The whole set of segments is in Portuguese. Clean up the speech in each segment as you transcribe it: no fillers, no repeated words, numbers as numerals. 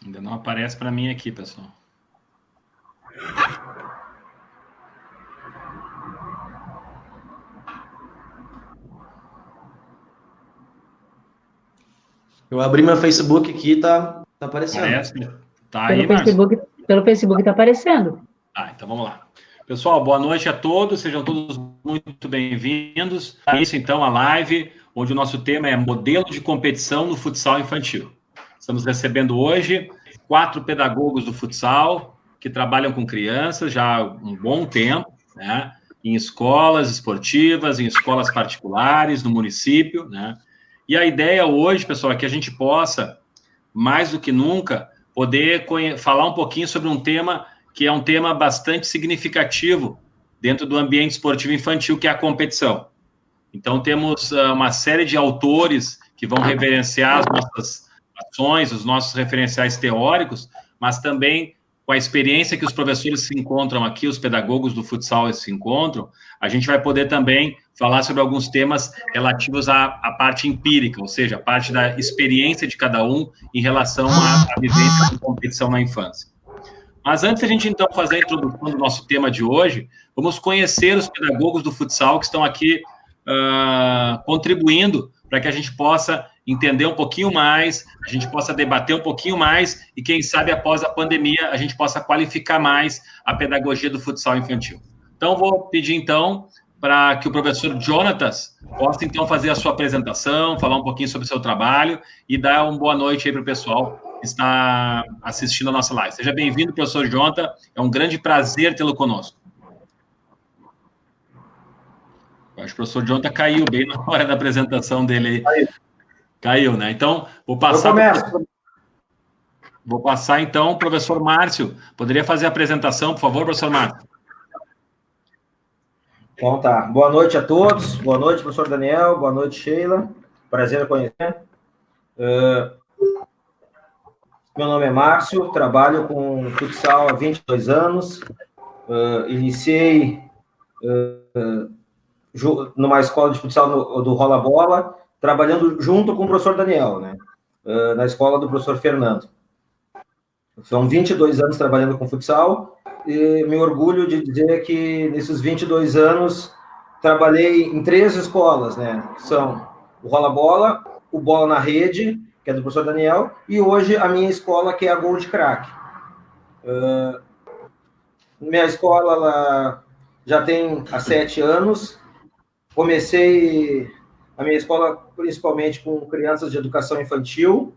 Ainda não aparece para mim aqui, pessoal. Eu abri meu Facebook aqui, tá aparecendo. Aparece? Tá aí, Márcio? Pelo Facebook tá aparecendo. Então vamos lá. Pessoal, boa noite a todos, sejam todos muito bem-vindos. Isso, então, a live, onde o nosso tema é modelo de competição no futsal infantil. Estamos recebendo hoje 4 pedagogos do futsal que trabalham com crianças já há um bom tempo, né? Em escolas esportivas, em escolas particulares, no município, né? E a ideia hoje, pessoal, é que a gente possa, mais do que nunca, poder falar um pouquinho sobre um tema que é um tema bastante significativo dentro do ambiente esportivo infantil, que é a competição. Então, temos uma série de autores que vão referenciar as nossas ações, os nossos referenciais teóricos, mas também com a experiência que os professores se encontram aqui, os pedagogos do futsal se encontram, a gente vai poder também falar sobre alguns temas relativos à parte empírica, ou seja, a parte da experiência de cada um em relação à vivência de competição na infância. Mas antes de a gente, então, fazer a introdução do nosso tema de hoje, vamos conhecer os pedagogos do futsal que estão aqui contribuindo para que a gente possa entender um pouquinho mais, a gente possa debater um pouquinho mais e, quem sabe, após a pandemia, a gente possa qualificar mais a pedagogia do futsal infantil. Então, vou pedir, então, para que o professor Jonatas possa, então, fazer a sua apresentação, falar um pouquinho sobre o seu trabalho e dar uma boa noite aí para o pessoal que está assistindo a nossa live. Seja bem-vindo, professor Jonathan, é um grande prazer tê-lo conosco. Eu acho que o professor Jonathan caiu bem na hora da apresentação dele aí. Caiu, né? Então, vou passar, então, o professor Márcio. Poderia fazer a apresentação, por favor, professor Márcio? Então tá. Boa noite a todos. Boa noite, professor Daniel. Boa noite, Sheila. Prazer em conhecer. Meu nome é Márcio, trabalho com futsal há 22 anos. Iniciei numa escola de futsal do Rola Bola, trabalhando junto com o professor Daniel, né? Na escola do professor Fernando. São 22 anos trabalhando com futsal e me orgulho de dizer que nesses 22 anos trabalhei em 3 escolas, né? Que são o Rola Bola, o Bola na Rede, que é do professor Daniel, e hoje a minha escola, que é a Gold Crack. Minha escola ela já tem há 7 anos. Comecei a minha escola principalmente com crianças de educação infantil.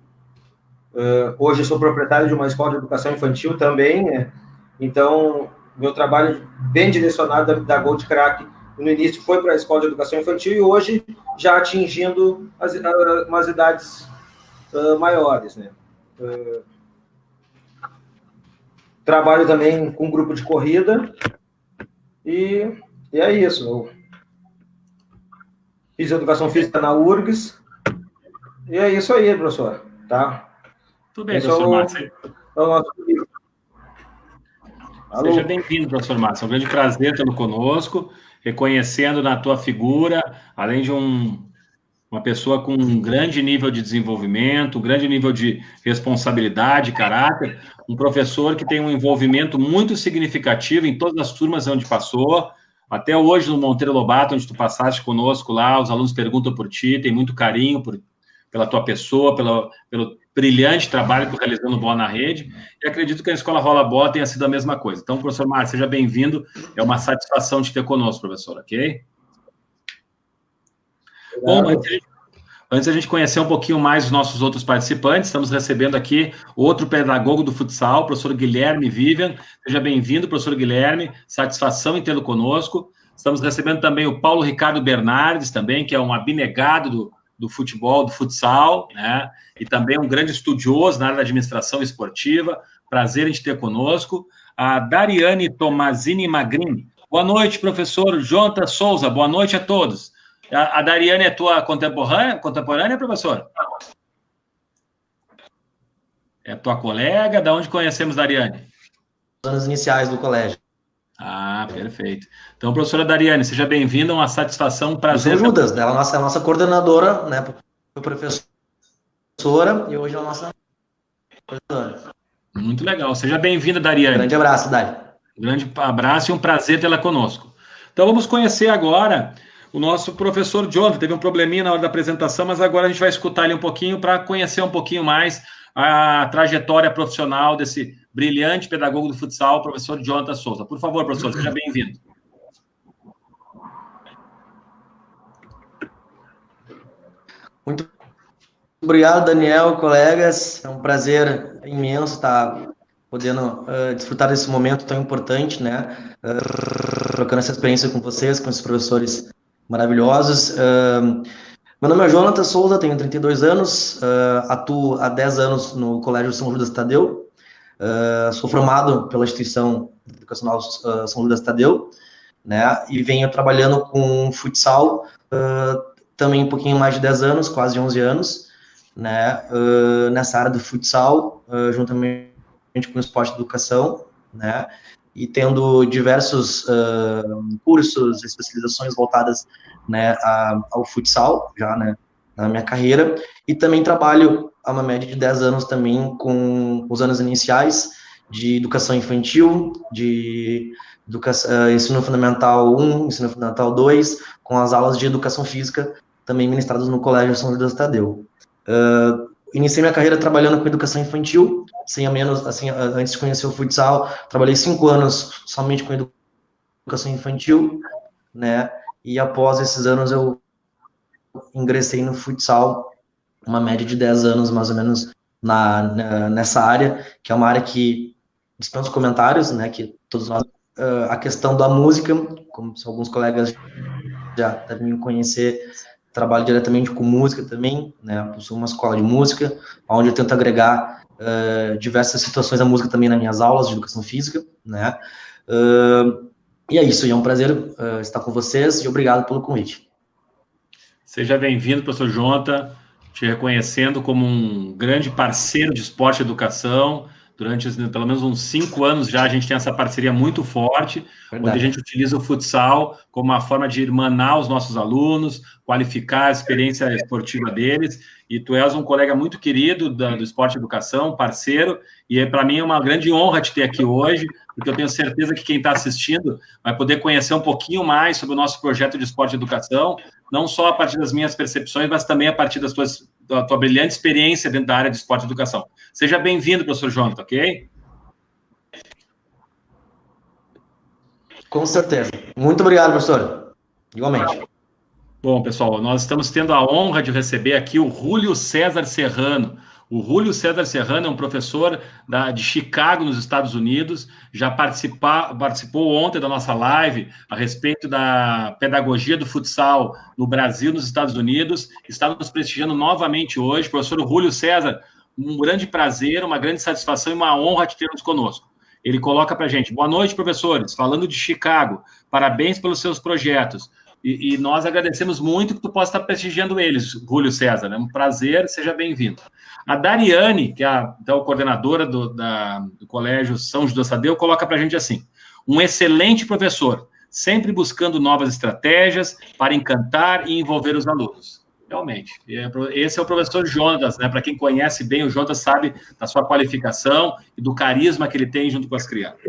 Hoje eu sou proprietário de uma escola de educação infantil também, né? Então, meu trabalho bem direcionado da Gold Crack no início foi para a escola de educação infantil e hoje já atingindo umas idades maiores, né? Trabalho também com grupo de corrida e é isso. Eu fiz educação física na URGS e é isso aí, professor. Tá? Tudo bem, professor Márcio. Alô. Seja bem-vindo, professor Márcio. É um grande prazer tê-lo conosco, reconhecendo na tua figura, além de uma pessoa com um grande nível de desenvolvimento, um grande nível de responsabilidade, caráter, um professor que tem um envolvimento muito significativo em todas as turmas onde passou, até hoje no Monteiro Lobato, onde tu passaste conosco lá, os alunos perguntam por ti, tem muito carinho pela tua pessoa, pelo brilhante trabalho que tu realizou no Bola na Rede, e acredito que a Escola Rola Bola tenha sido a mesma coisa. Então, professor Márcio, seja bem-vindo, é uma satisfação te ter conosco, professor, ok? Bom, antes a gente conhecer um pouquinho mais os nossos outros participantes, estamos recebendo aqui outro pedagogo do futsal, o professor Guilherme Vivian. Seja bem-vindo, professor Guilherme, satisfação em tê-lo conosco. Estamos recebendo também o Paulo Ricardo Bernardes, também, que é um abnegado do futebol, do futsal, né? E também um grande estudioso na área da administração esportiva. Prazer em te ter conosco. A Dariane Tomazini Magrin. Boa noite, professor Jonathan Souza. Boa noite a todos. A Dariane é tua contemporânea, professor? É tua colega? Da onde conhecemos Dariane? Anos iniciais do colégio. Ah, perfeito. Então, professora Dariane, seja bem-vinda, uma satisfação, um prazer. Eu sou Judas, ela é a nossa coordenadora, né? Foi professora e hoje é a nossa coordenadora. Muito legal. Seja bem-vinda, Dariane. Grande abraço, Dari. Grande abraço e um prazer tê-la conosco. Então, vamos conhecer agora o nosso professor Jonathan. Teve um probleminha na hora da apresentação, mas agora a gente vai escutar ele um pouquinho para conhecer um pouquinho mais a trajetória profissional desse brilhante pedagogo do futsal, professor Jonathan Souza. Por favor, professor, seja bem-vindo. Muito obrigado, Daniel, colegas. É um prazer imenso estar podendo desfrutar desse momento tão importante, né? Trocando essa experiência com vocês, com esses professores maravilhosos. Meu nome é Jonathan Souza, tenho 32 anos, atuo há 10 anos no Colégio São Judas Tadeu, sou formado pela instituição educacional São Judas Tadeu, né, e venho trabalhando com futsal também um pouquinho mais de 10 anos, quase 11 anos, né, nessa área do futsal, juntamente com o esporte de educação, né, e tendo diversos cursos, especializações voltadas, né, ao futsal, já, né, na minha carreira, e também trabalho há uma média de 10 anos também com os anos iniciais de educação infantil, de ensino fundamental 1, ensino fundamental 2, com as aulas de educação física, também ministradas no Colégio São Judas Tadeu. Iniciei minha carreira trabalhando com educação infantil, antes de conhecer o futsal, trabalhei 5 anos somente com educação infantil, né, e após esses anos eu ingressei no futsal, uma média de 10 anos mais ou menos nessa área, que é uma área que dispensa comentários, né, que todos nós, a questão da música, como alguns colegas já devem me conhecer, trabalho diretamente com música também, né, eu sou uma escola de música, onde eu tento agregar diversas situações da música também nas minhas aulas de educação física, né, e é isso, e é um prazer estar com vocês, e obrigado pelo convite. Seja bem-vindo, professor Jonathan, te reconhecendo como um grande parceiro de esporte e educação. Durante pelo menos uns 5 anos já a gente tem essa parceria muito forte, Verdade. Onde a gente utiliza o futsal como uma forma de irmanar os nossos alunos, qualificar a experiência esportiva deles, e tu és um colega muito querido do esporte e educação, parceiro, e para mim é uma grande honra te ter aqui hoje, porque eu tenho certeza que quem está assistindo vai poder conhecer um pouquinho mais sobre o nosso projeto de esporte e educação, não só a partir das minhas percepções, mas também a partir da tua brilhante experiência dentro da área de esporte e educação. Seja bem-vindo, professor Jonathan, ok? Com certeza. Muito obrigado, professor. Igualmente. Bom, pessoal, nós estamos tendo a honra de receber aqui o Júlio César Serrano. O Júlio César Serrano é um professor de Chicago, nos Estados Unidos, já participou ontem da nossa live a respeito da pedagogia do futsal no Brasil, nos Estados Unidos, está nos prestigiando novamente hoje. Professor Júlio César, um grande prazer, uma grande satisfação e uma honra te termos conosco. Ele coloca para a gente: boa noite, professores, falando de Chicago, parabéns pelos seus projetos. e nós agradecemos muito que tu possa estar prestigiando eles, Júlio César. É um prazer, seja bem-vindo. A Dariane, que é a coordenadora do Colégio São José Tadeu, coloca para a gente assim: um excelente professor, sempre buscando novas estratégias para encantar e envolver os alunos. Realmente. Esse é o professor Jonas, né? Para quem conhece bem, o Jonas sabe da sua qualificação e do carisma que ele tem junto com as crianças.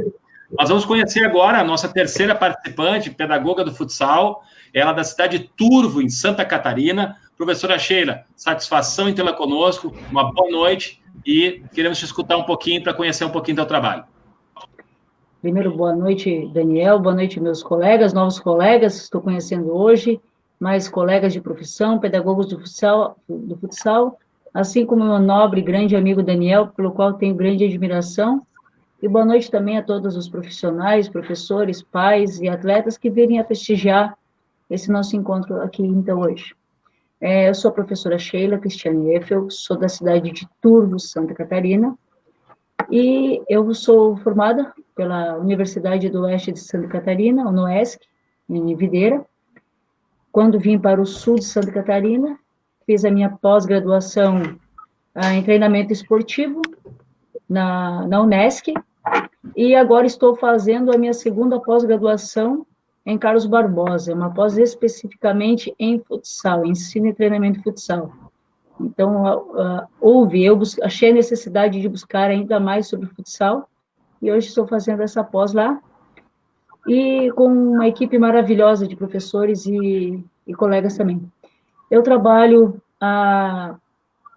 Nós vamos conhecer agora a nossa terceira participante, pedagoga do futsal, ela da cidade de Turvo, em Santa Catarina. Professora Sheila, satisfação em tê-la conosco, uma boa noite e queremos te escutar um pouquinho para conhecer um pouquinho do teu trabalho. Primeiro, boa noite, Daniel, boa noite, meus colegas, novos colegas que estou conhecendo hoje, mais colegas de profissão, pedagogos do futsal, assim como meu nobre e grande amigo Daniel, pelo qual tenho grande admiração, e boa noite também a todos os profissionais, professores, pais e atletas que virem a prestigiar esse nosso encontro aqui, então, hoje. Eu sou a professora Sheila Cristiane Eiffel, sou da cidade de Turvo, Santa Catarina, e eu sou formada pela Universidade do Oeste de Santa Catarina, a UNOESC, em Videira. Quando vim para o sul de Santa Catarina, fiz a minha pós-graduação em treinamento esportivo na Unesc, e agora estou fazendo a minha segunda pós-graduação em Carlos Barbosa, uma pós especificamente em futsal, ensino e treinamento futsal. Então, eu achei a necessidade de buscar ainda mais sobre futsal, e hoje estou fazendo essa pós lá, e com uma equipe maravilhosa de professores e colegas também. Eu trabalho há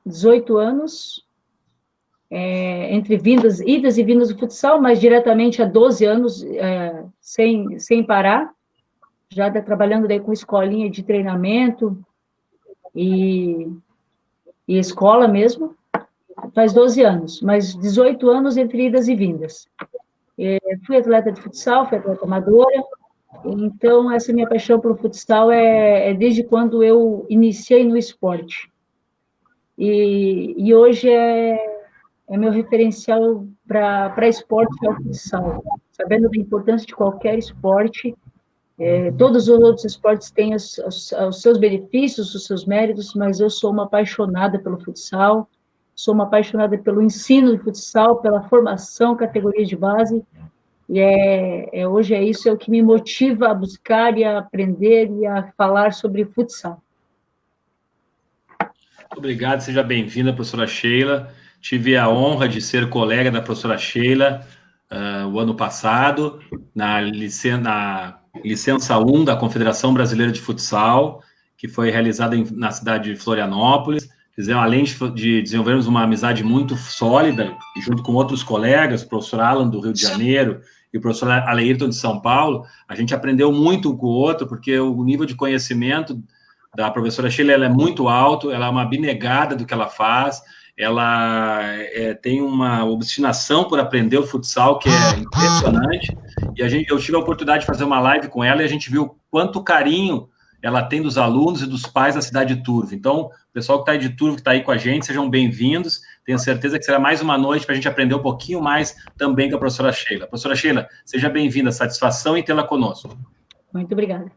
18 anos, entre idas e vindas do futsal, mas diretamente há 12 anos, sem parar, já trabalhando daí com escolinha de treinamento e escola mesmo, faz 12 anos, mas 18 anos entre idas e vindas. Fui atleta de futsal, fui atleta amadora, então essa minha paixão pelo futsal é desde quando eu iniciei no esporte. E hoje é meu referencial para esporte, é o futsal. Sabendo da importância de qualquer esporte, todos os outros esportes têm os seus benefícios, os seus méritos, mas eu sou uma apaixonada pelo futsal, sou uma apaixonada pelo ensino de futsal, pela formação, categoria de base, e hoje isso é o que me motiva a buscar e a aprender e a falar sobre futsal. Muito obrigado, seja bem-vinda, professora Sheila. Tive a honra de ser colega da professora Sheila o ano passado, na licença 1 da Confederação Brasileira de Futsal, que foi realizada na cidade de Florianópolis. Além de desenvolvermos uma amizade muito sólida, junto com outros colegas, o professor Alan, do Rio de Janeiro, e o professor Aleirton, de São Paulo, a gente aprendeu muito um com o outro, porque o nível de conhecimento da professora Sheila é muito alto, ela é uma abnegada do que ela faz, ela tem uma obstinação por aprender o futsal que é impressionante, e eu tive a oportunidade de fazer uma live com ela, e a gente viu quanto carinho ela tem dos alunos e dos pais da cidade de Turvo. Então, o pessoal que está aí de Turvo, que está aí com a gente, sejam bem-vindos. Tenho certeza que será mais uma noite para a gente aprender um pouquinho mais também com a professora Sheila. Professora Sheila, seja bem-vinda, satisfação em tê-la conosco. Muito obrigada.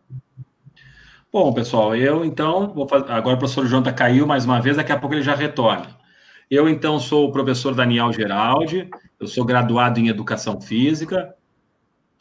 Bom, pessoal, eu então, agora o professor Jonathan caiu mais uma vez, daqui a pouco ele já retorna. Eu, então, sou o professor Daniel Geraldi, eu sou graduado em Educação Física,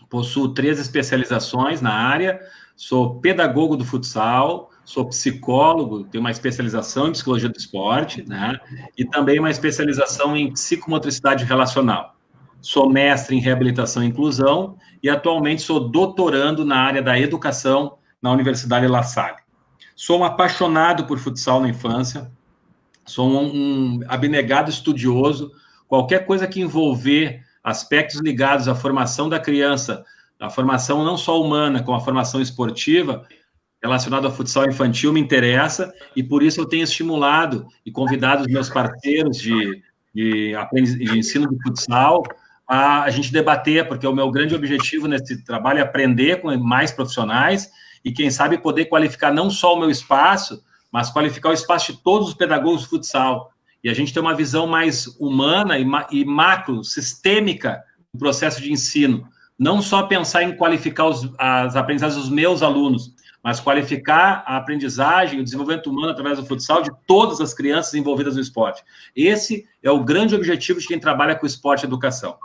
possuo 3 especializações na área, sou pedagogo do futsal, sou psicólogo, tenho uma especialização em psicologia do esporte, né? E também uma especialização em psicomotricidade relacional. Sou mestre em reabilitação e inclusão e atualmente sou doutorando na área da educação na Universidade La Salle. Sou um apaixonado por futsal na infância, sou um abnegado estudioso, qualquer coisa que envolver aspectos ligados à formação da criança, a formação não só humana, como a formação esportiva, relacionada ao futsal infantil, me interessa, e por isso eu tenho estimulado e convidado os meus parceiros de ensino de futsal a gente debater, porque o meu grande objetivo nesse trabalho é aprender com mais profissionais e, quem sabe, poder qualificar não só o meu espaço, mas qualificar o espaço de todos os pedagogos de futsal. E a gente ter uma visão mais humana e macro, sistêmica do processo de ensino. Não só pensar em qualificar as aprendizagens dos meus alunos, mas qualificar a aprendizagem, o desenvolvimento humano através do futsal de todas as crianças envolvidas no esporte. Esse é o grande objetivo de quem trabalha com esporte e educação.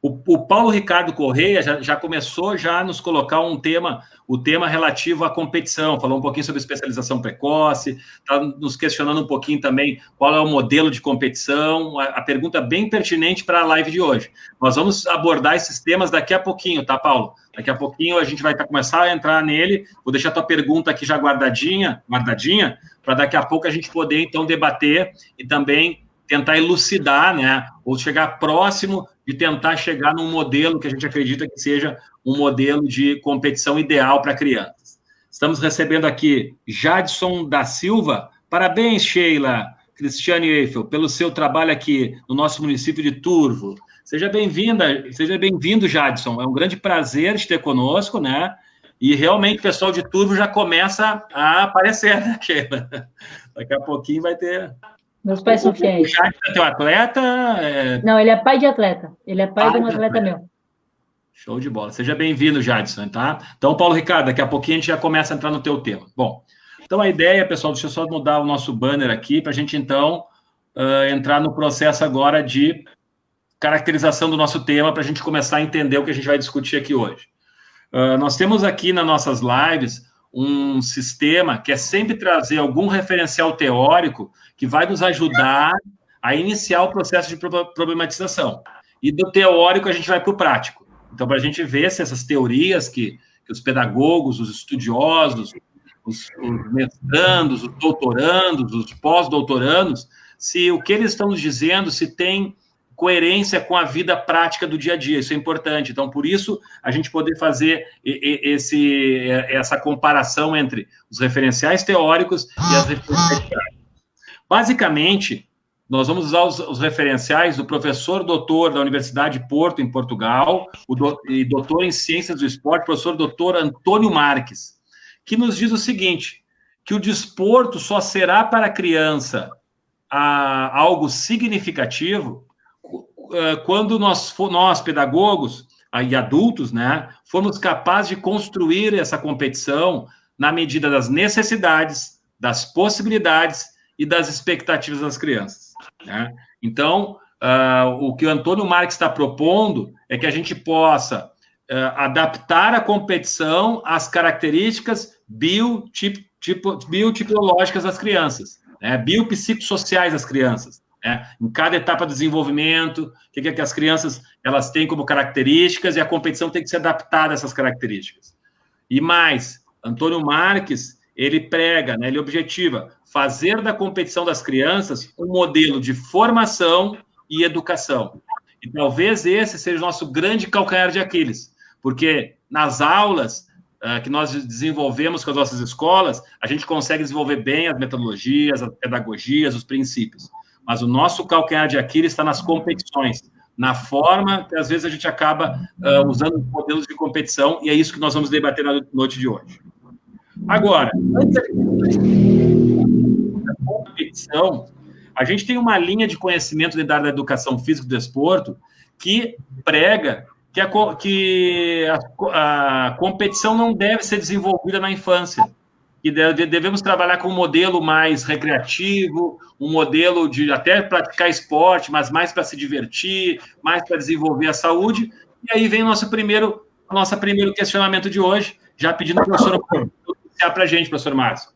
O Paulo Ricardo Correia já começou a nos colocar o tema relativo à competição, falou um pouquinho sobre especialização precoce, está nos questionando um pouquinho também qual é o modelo de competição, a pergunta bem pertinente para a live de hoje. Nós vamos abordar esses temas daqui a pouquinho, tá, Paulo? Daqui a pouquinho a gente vai começar a entrar nele, vou deixar a tua pergunta aqui já guardadinha, para daqui a pouco a gente poder, então, debater e também tentar elucidar, né, ou chegar próximo de tentar chegar num modelo que a gente acredita que seja um modelo de competição ideal para crianças. Estamos recebendo aqui Jadson da Silva. Parabéns, Sheila, Cristiane Eiffel, pelo seu trabalho aqui no nosso município de Turvo. Seja bem-vinda, seja bem-vindo, Jadson. É um grande prazer te ter conosco, né? E realmente o pessoal de Turvo já começa a aparecer, né, Sheila? Daqui a pouquinho vai ter... Meus pais são fiéis. O Jadson é teu atleta? Não, ele é pai de atleta. Ele é pai de um atleta meu. Show de bola. Seja bem-vindo, Jadson, tá? Então, Paulo Ricardo, daqui a pouquinho a gente já começa a entrar no teu tema. Bom, então a ideia, pessoal, deixa eu só mudar o nosso banner aqui para a gente, então, entrar no processo agora de caracterização do nosso tema para a gente começar a entender o que a gente vai discutir aqui hoje. Nós temos aqui nas nossas lives um sistema que é sempre trazer algum referencial teórico que vai nos ajudar a iniciar o processo de problematização. E do teórico a gente vai para o prático. Então, para a gente ver se essas teorias que os pedagogos, os estudiosos, os mestrandos, os doutorandos, os pós-doutorandos, se o que eles estão nos dizendo, se tem coerência com a vida prática do dia a dia, isso é importante. Então, por isso, a gente poder fazer essa comparação entre os referenciais teóricos e as referências práticas. Basicamente, nós vamos usar os referenciais do professor doutor da Universidade de Porto, em Portugal, e doutor em Ciências do Esporte, professor doutor Antônio Marques, que nos diz o seguinte, que o desporto só será para a criança algo significativo quando nós pedagogos e adultos, né, formos capazes de construir essa competição na medida das necessidades, das possibilidades e das expectativas das crianças, né? Então, o que o Antônio Marques está propondo é que a gente possa adaptar a competição às características biotipológicas das crianças, né? Biopsicossociais das crianças. Em cada etapa do desenvolvimento, o que as crianças elas têm como características e a competição tem que ser adaptada a essas características. E mais, Antônio Marques, ele prega, né, ele objetiva fazer da competição das crianças um modelo de formação e educação. E talvez esse seja o nosso grande calcanhar de Aquiles, porque nas aulas que nós desenvolvemos com as nossas escolas, a gente consegue desenvolver bem as metodologias, as pedagogias, os princípios. Mas o nosso calcanhar de Aquiles está nas competições, na forma que, às vezes, a gente acaba usando modelos de competição, e é isso que nós vamos debater na noite de hoje. Agora, antes da competição, a gente tem uma linha de conhecimento dentro da área da educação física e do desporto que prega que a competição não deve ser desenvolvida na infância, que devemos trabalhar com um modelo mais recreativo, um modelo de até praticar esporte, mas mais para se divertir, mais para desenvolver a saúde. E aí vem o nosso primeiro questionamento de hoje, já pedindo ao professor iniciar para a gente, professor Márcio.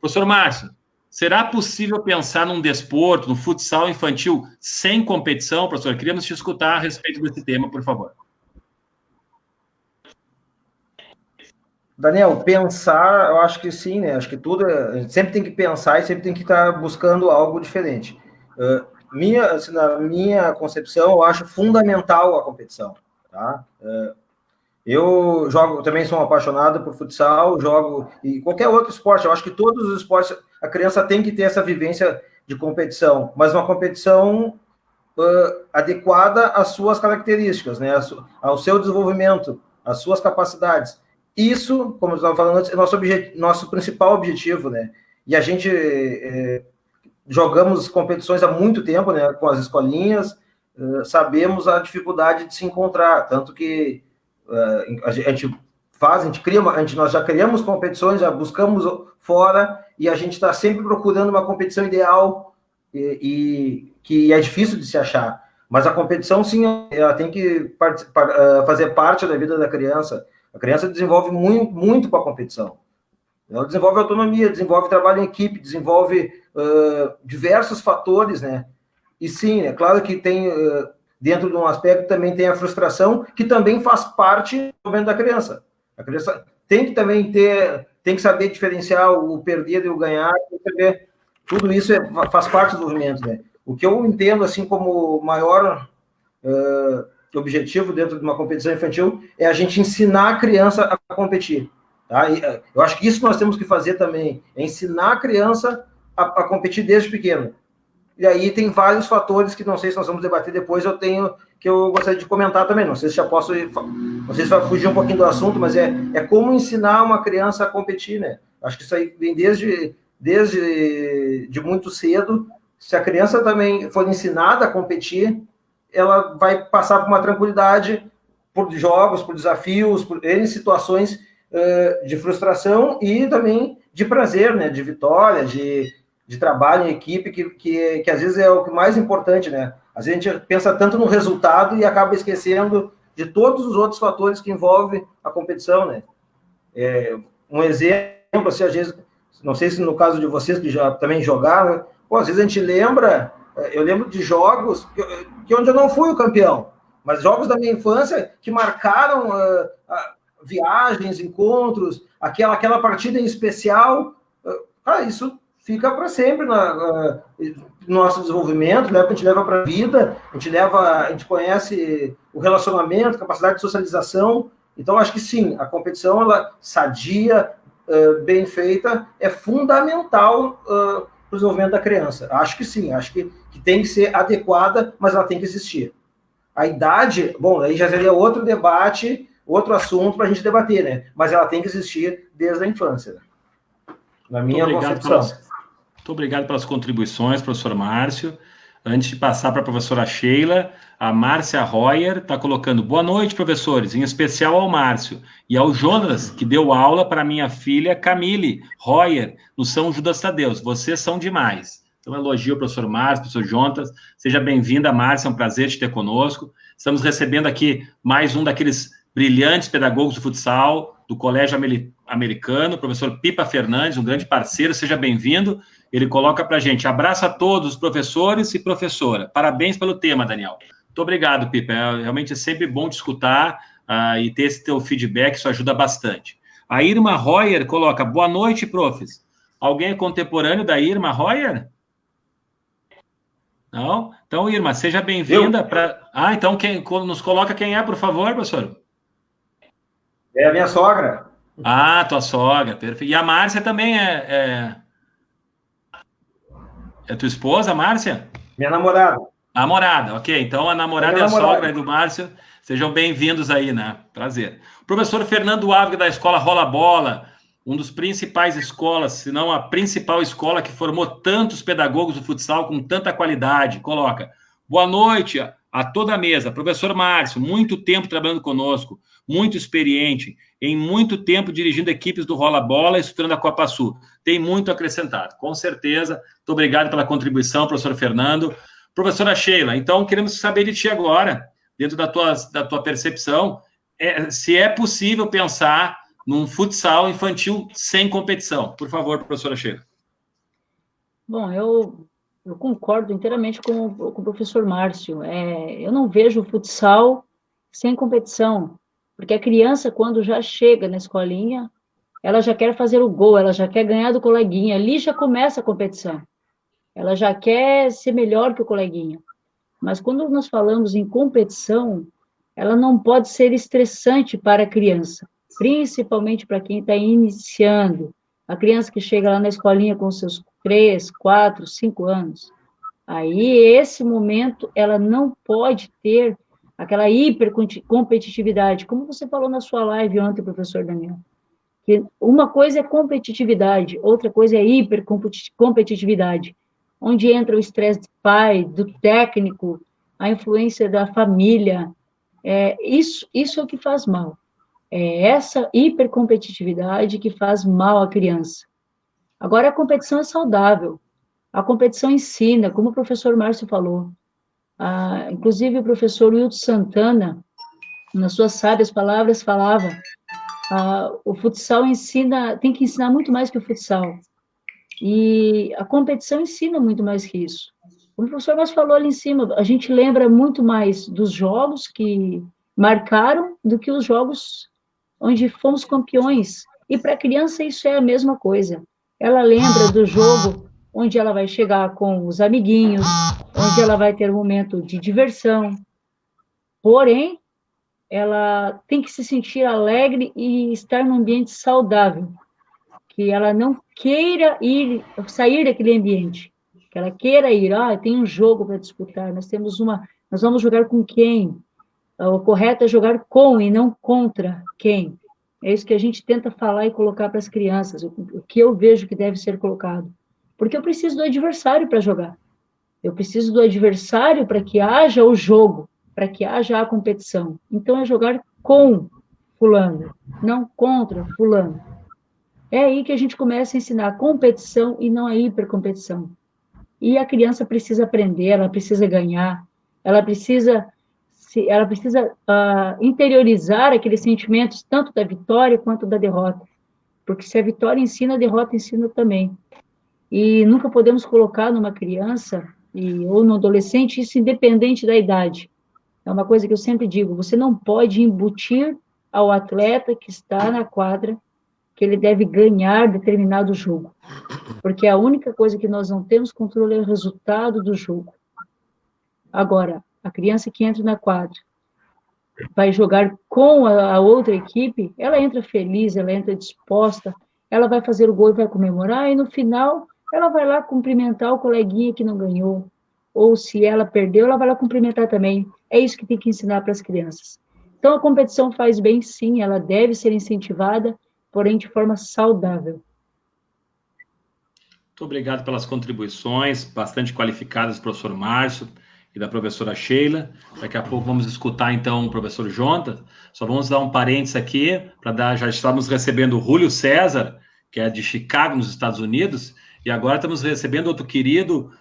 Professor Márcio, será possível pensar num desporto, no futsal infantil, sem competição, professor? Queríamos te escutar a respeito desse tema, por favor. Daniel, pensar, eu acho que sim, né? Acho que tudo, a gente sempre tem que pensar e sempre tem que estar buscando algo diferente. Na minha concepção, eu acho fundamental a competição, tá? Eu também sou um apaixonado por futsal, jogo e qualquer outro esporte. Eu acho que todos os esportes, a criança tem que ter essa vivência de competição, mas uma competição adequada às suas características, né? Ao seu desenvolvimento, às suas capacidades. Isso, como eu estava falando antes, é nosso principal objetivo, né? E a gente jogamos competições há muito tempo, né? Com as escolinhas, sabemos a dificuldade de se encontrar, tanto que a gente faz, nós já criamos competições, já buscamos fora, e a gente está sempre procurando uma competição ideal, e que é difícil de se achar. Mas a competição, sim, ela tem que fazer parte da vida da criança. A criança desenvolve muito, muito com a competição. Ela desenvolve autonomia, desenvolve trabalho em equipe, desenvolve diversos fatores, né? E sim, é claro que tem, dentro de um aspecto, também tem a frustração, que também faz parte do desenvolvimento da criança. A criança tem que também tem que saber diferenciar o perder e o ganhar, tudo isso faz parte do movimento, né? O que eu entendo, assim, como maior objetivo dentro de uma competição infantil é a gente ensinar a criança a competir. Tá? Eu acho que isso nós temos que fazer também, é ensinar a criança a competir desde pequeno. E aí tem vários fatores que não sei se nós vamos debater depois, que eu gostaria de comentar também, não sei se já posso, não sei se vai fugir um pouquinho do assunto, mas é como ensinar uma criança a competir, né? Acho que isso aí vem desde de muito cedo. Se a criança também for ensinada a competir, ela vai passar por uma tranquilidade, por jogos, por desafios, por N situações de frustração e também de prazer, né? De vitória, de trabalho em equipe, que às vezes é o que mais importante, né? Às vezes a gente pensa tanto no resultado e acaba esquecendo de todos os outros fatores que envolvem a competição, né? Um exemplo, assim, às vezes, não sei se no caso de vocês que já também jogaram, às vezes a gente lembra, eu lembro de jogos que onde eu não fui o campeão, mas jogos da minha infância que marcaram viagens, encontros, aquela partida em especial, isso fica para sempre no nosso desenvolvimento, né? A gente leva para a vida, a gente conhece o relacionamento, capacidade de socialização. Então, acho que sim, a competição, ela sadia, bem feita, é fundamental para o desenvolvimento da criança. Acho que sim, acho que tem que ser adequada, mas ela tem que existir. A idade, bom, aí já seria outro debate, outro assunto para a gente debater, né? Mas ela tem que existir desde a infância, né? Na minha concepção. Muito obrigado pelas contribuições, professor Márcio. Antes de passar para a professora Sheila, a Márcia Royer está colocando boa noite, professores, em especial ao Márcio e ao Jonas, que deu aula para minha filha Camille Royer, no São Judas Tadeu. Vocês são demais. Então, elogio ao professor Márcio, professor Jonas. Seja bem-vinda, Márcia, é um prazer te ter conosco. Estamos recebendo aqui mais um daqueles brilhantes pedagogos do futsal, do Colégio Americano, o professor Pipa Fernandes, um grande parceiro, seja bem-vindo. Ele coloca para a gente, abraço a todos os professores e professora. Parabéns pelo tema, Daniel. Muito obrigado, Pipa. Realmente é sempre bom te escutar e ter esse teu feedback, isso ajuda bastante. A Irma Royer coloca, boa noite, profs. Alguém é contemporâneo da Irma Royer? Não? Então, Irma, seja bem-vinda. Então, nos coloca quem é, por favor, professor? É a minha sogra. Tua sogra, perfeito. E a Márcia também é tua esposa, Márcia? Minha namorada. Namorada, ok. Então, a namorada e a sogra do Márcio, sejam bem-vindos aí, né? Prazer. O professor Fernando Ávila, da escola Rola Bola, um dos principais escolas, se não a principal escola que formou tantos pedagogos do futsal com tanta qualidade, coloca, boa noite a toda a mesa. Professor Márcio, muito tempo trabalhando conosco, muito experiente, em muito tempo dirigindo equipes do Rola Bola e estudando a Copa Sul. Tem muito acrescentado, com certeza. Muito obrigado pela contribuição, professor Fernando. Professora Sheila, então queremos saber de ti agora, dentro da tua percepção, se é possível pensar num futsal infantil sem competição. Por favor, professora Sheila. Bom, eu concordo inteiramente com o professor Márcio. Eu não vejo o futsal sem competição, porque a criança, quando já chega na escolinha, ela já quer fazer o gol, ela já quer ganhar do coleguinha, ali já começa a competição. Ela já quer ser melhor que o coleguinha. Mas quando nós falamos em competição, ela não pode ser estressante para a criança, principalmente para quem está iniciando. A criança que chega lá na escolinha com seus 3, 4, 5 anos. Aí, esse momento, ela não pode ter aquela hipercompetitividade, como você falou na sua live ontem, professor Daniel. Que uma coisa é competitividade, outra coisa é hipercompetitividade, onde entra o estresse do pai, do técnico, a influência da família. Isso é o que faz mal. É essa hipercompetitividade que faz mal à criança. Agora, a competição é saudável. A competição ensina, como o professor Márcio falou. Inclusive, o professor Wilton Santana, nas suas sábias palavras, falava: o futsal tem que ensinar muito mais que o futsal. E a competição ensina muito mais que isso. Como o professor Márcio falou ali em cima, a gente lembra muito mais dos jogos que marcaram do que os jogos onde fomos campeões. E para a criança isso é a mesma coisa. Ela lembra do jogo onde ela vai chegar com os amiguinhos, onde ela vai ter um momento de diversão. Porém, ela tem que se sentir alegre e estar num ambiente saudável, que ela não queira sair daquele ambiente, que ela queira ir, tem um jogo para disputar, nós vamos jogar com quem? O correto é jogar com e não contra quem. É isso que a gente tenta falar e colocar para as crianças, o que eu vejo que deve ser colocado. Porque eu preciso do adversário para jogar. Eu preciso do adversário para que haja o jogo, para que haja a competição. Então, é jogar com fulano, não contra fulano. É aí que a gente começa a ensinar a competição e não a hipercompetição. E a criança precisa aprender, ela precisa ganhar, ela precisa interiorizar aqueles sentimentos, tanto da vitória quanto da derrota. Porque se a vitória ensina, a derrota ensina também. E nunca podemos colocar numa criança ou no adolescente isso independente da idade. É uma coisa que eu sempre digo, você não pode embutir ao atleta que está na quadra que ele deve ganhar determinado jogo. Porque a única coisa que nós não temos controle é o resultado do jogo. Agora, a criança que entra na quadra vai jogar com a outra equipe, ela entra feliz, ela entra disposta, ela vai fazer o gol e vai comemorar, e no final ela vai lá cumprimentar o coleguinha que não ganhou, ou se ela perdeu, ela vai lá cumprimentar também. É isso que tem que ensinar para as crianças. Então, a competição faz bem, sim, ela deve ser incentivada, porém de forma saudável. Muito obrigado pelas contribuições, bastante qualificadas do professor Márcio e da professora Sheila. Daqui a pouco vamos escutar, então, o professor Jonas. Só vamos dar um parênteses aqui, já estamos recebendo o Júlio César, que é de Chicago, nos Estados Unidos, e agora estamos recebendo outro querido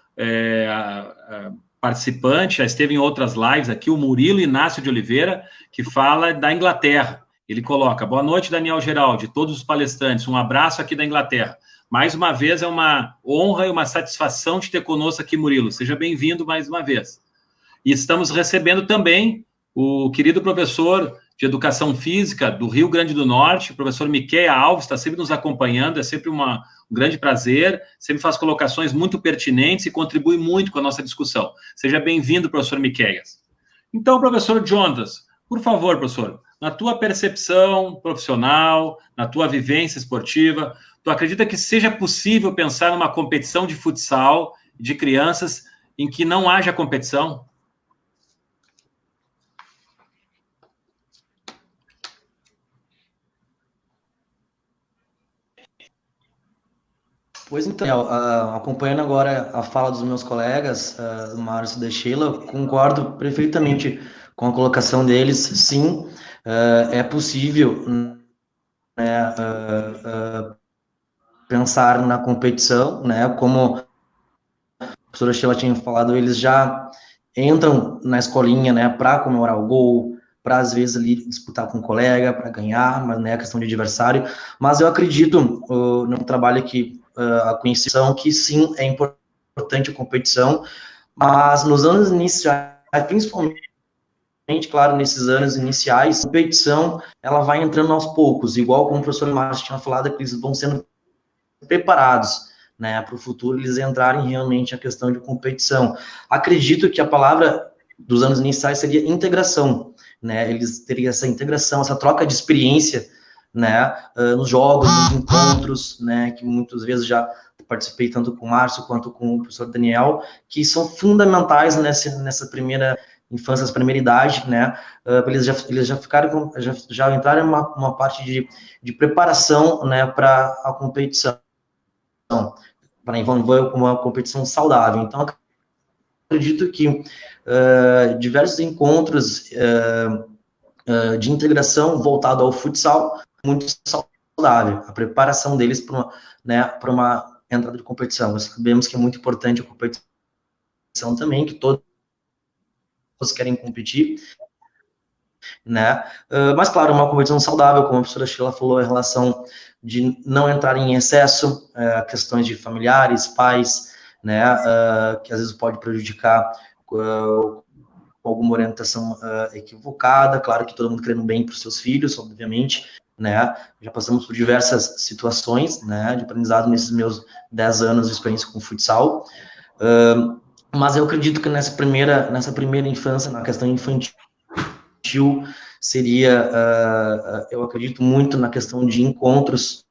participante, já esteve em outras lives aqui, o Murilo Inácio de Oliveira, que fala da Inglaterra. Ele coloca: boa noite, Daniel Geraldi, todos os palestrantes, um abraço aqui da Inglaterra. Mais uma vez, é uma honra e uma satisfação te ter conosco aqui, Murilo. Seja bem-vindo mais uma vez. E estamos recebendo também o querido professor de Educação Física do Rio Grande do Norte, o professor Miquel Alves, está sempre nos acompanhando, é sempre um grande prazer, sempre faz colocações muito pertinentes e contribui muito com a nossa discussão. Seja bem-vindo, professor Miquel. Então, professor Jonas, por favor, professor, na tua percepção profissional, na tua vivência esportiva, tu acredita que seja possível pensar numa competição de futsal de crianças em que não haja competição? Pois então, acompanhando agora a fala dos meus colegas, do Márcio e da Sheila, concordo perfeitamente com a colocação deles. Sim, é possível, né, pensar na competição, né, como a professora Sheila tinha falado, eles já entram na escolinha, né, para comemorar o gol, para às vezes ali disputar com um colega, para ganhar, mas né, a questão de adversário. Mas eu acredito no trabalho que a conhecição que sim é importante a competição, mas nos anos iniciais, principalmente, claro, nesses anos iniciais, a competição ela vai entrando aos poucos, igual como o professor Márcio tinha falado, que eles vão sendo preparados, né, para o futuro eles entrarem realmente na questão de competição. Acredito que a palavra dos anos iniciais seria integração, né, eles teriam essa integração, essa troca de experiência, né, nos jogos, nos encontros, né, que muitas vezes já participei tanto com o Márcio quanto com o professor Daniel, que são fundamentais nessa primeira infância, essa primeira idade, né, eles já ficaram, já entraram em uma parte de preparação, né, para a competição, para envolver uma competição saudável. Então, acredito que diversos encontros de integração voltado ao futsal, muito saudável, a preparação deles para uma entrada de competição. Nós sabemos que é muito importante a competição também, que todos querem competir, né? Mas, claro, uma competição saudável, como a professora Sheila falou, em relação de não entrar em excesso, questões de familiares, pais, né? Que às vezes pode prejudicar com alguma orientação equivocada. Claro que todo mundo querendo bem para os seus filhos, obviamente, né? Já passamos por diversas situações, né, de aprendizado nesses meus 10 anos de experiência com futsal. Mas eu acredito que nessa primeira infância, na questão infantil, seria, eu acredito muito na questão de encontros,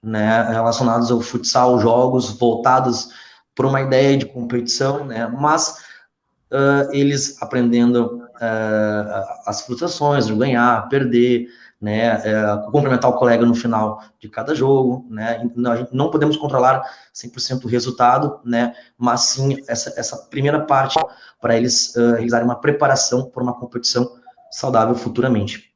né, relacionados ao futsal, jogos voltados para uma ideia de competição, né, mas eles aprendendo as frustrações de ganhar, perder, né, cumprimentar o colega no final de cada jogo, né, não podemos controlar 100% o resultado, né, mas sim essa primeira parte para eles realizarem uma preparação para uma competição saudável futuramente.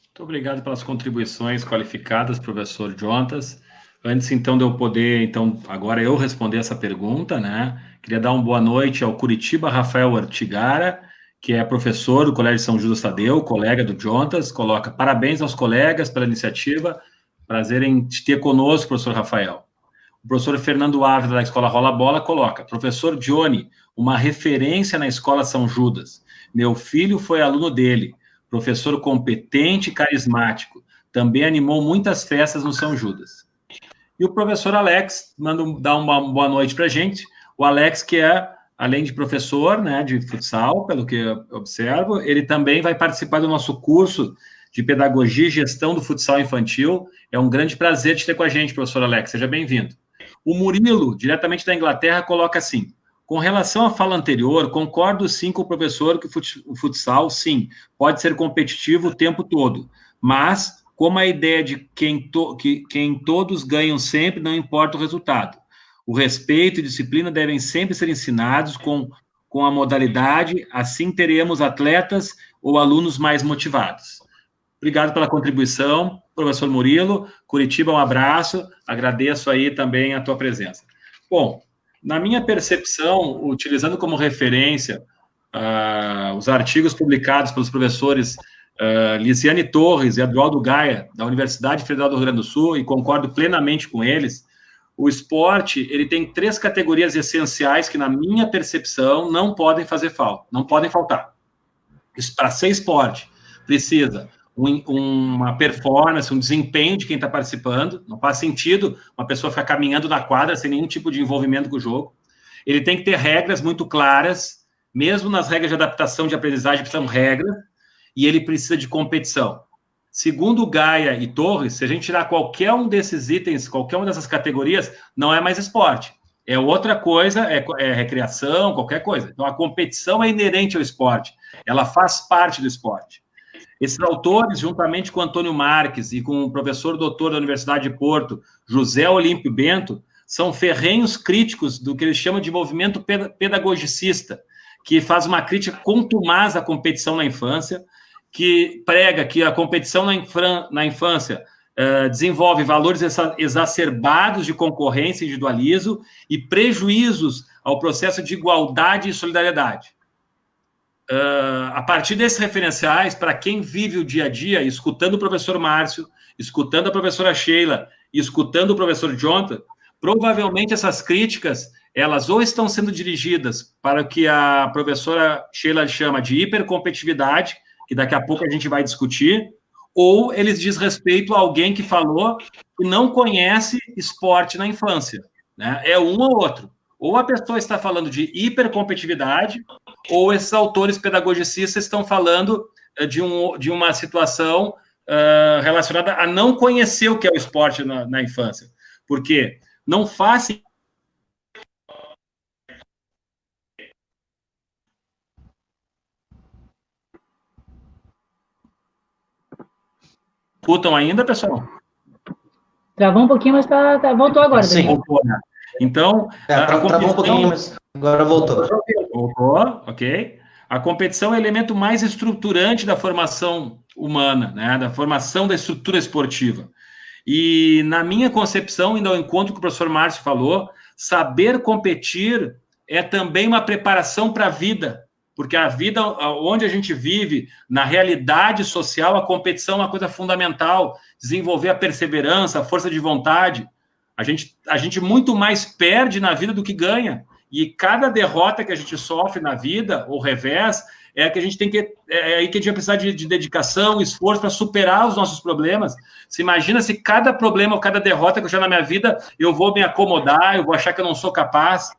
Muito obrigado pelas contribuições qualificadas, professor Jontas. Antes, então, de eu poder, agora eu responder essa pergunta, né, queria dar uma boa noite ao Curitiba Rafael Artigara, que é professor do Colégio São Judas Tadeu, colega do Jontas, coloca parabéns aos colegas pela iniciativa, prazer em te ter conosco, professor Rafael. O professor Fernando Ávila, da Escola Rola Bola, coloca, professor Johnny, uma referência na Escola São Judas, meu filho foi aluno dele, professor competente e carismático, também animou muitas festas no São Judas. E o professor Alex dá uma boa noite para a gente, o Alex que é, além de professor, né, de futsal, pelo que eu observo, ele também vai participar do nosso curso de Pedagogia e Gestão do Futsal Infantil. É um grande prazer te ter com a gente, professor Alex, seja bem-vindo. O Murilo, diretamente da Inglaterra, coloca assim, com relação à fala anterior, concordo sim com o professor que o futsal, sim, pode ser competitivo o tempo todo, mas como a ideia de quem todos ganham sempre, não importa o resultado. O respeito e disciplina devem sempre ser ensinados com a modalidade, assim teremos atletas ou alunos mais motivados. Obrigado pela contribuição, professor Murilo. Curitiba, um abraço, agradeço aí também a tua presença. Bom, na minha percepção, utilizando como referência os artigos publicados pelos professores Lisiane Torres e Eduardo Gaia, da Universidade Federal do Rio Grande do Sul, e concordo plenamente com eles, o esporte, ele tem 3 categorias essenciais que, na minha percepção, não podem fazer falta, não podem faltar. Para ser esporte, precisa uma performance, um desempenho de quem está participando, não faz sentido uma pessoa ficar caminhando na quadra sem nenhum tipo de envolvimento com o jogo. Ele tem que ter regras muito claras, mesmo nas regras de adaptação de aprendizagem, são regras, e ele precisa de competição. Segundo Gaia e Torres, se a gente tirar qualquer um desses itens, qualquer uma dessas categorias, não é mais esporte. É outra coisa, é recreação, qualquer coisa. Então, a competição é inerente ao esporte. Ela faz parte do esporte. Esses autores, juntamente com Antônio Marques e com o professor doutor da Universidade de Porto, José Olímpio Bento, são ferrenhos críticos do que eles chamam de movimento pedagogicista, que faz uma crítica contumaz à competição na infância, que prega que a competição na infância desenvolve valores exacerbados de concorrência e individualismo e prejuízos ao processo de igualdade e solidariedade. A partir desses referenciais, para quem vive o dia a dia, escutando o professor Márcio, escutando a professora Sheila e escutando o professor Jonathan, provavelmente essas críticas, elas ou estão sendo dirigidas para o que a professora Sheila chama de hipercompetitividade, que daqui a pouco a gente vai discutir, ou eles diz respeito a alguém que falou que não conhece esporte na infância, né? É um ou outro. Ou a pessoa está falando de hipercompetitividade, ou esses autores pedagogicistas estão falando de uma situação relacionada a não conhecer o que é o esporte na infância. Porque não faz... Escutam ainda, pessoal? Travou um pouquinho, mas voltou agora. Sim. Voltou, né? Então... travou um pouquinho, mas agora voltou. Voltou, ok. A competição é o elemento mais estruturante da formação humana, né? Da formação da estrutura esportiva. E, na minha concepção, indo ao encontro que o professor Márcio falou, saber competir é também uma preparação para a vida, porque a vida onde a gente vive, na realidade social, a competição é uma coisa fundamental, desenvolver a perseverança, a força de vontade. A gente muito mais perde na vida do que ganha, e cada derrota que a gente sofre na vida, ou revés, é que a gente tem que, aí que a gente vai precisar de dedicação, esforço para superar os nossos problemas. Você imagina se cada problema ou cada derrota que eu já na minha vida, eu vou me acomodar, eu vou achar que eu não sou capaz.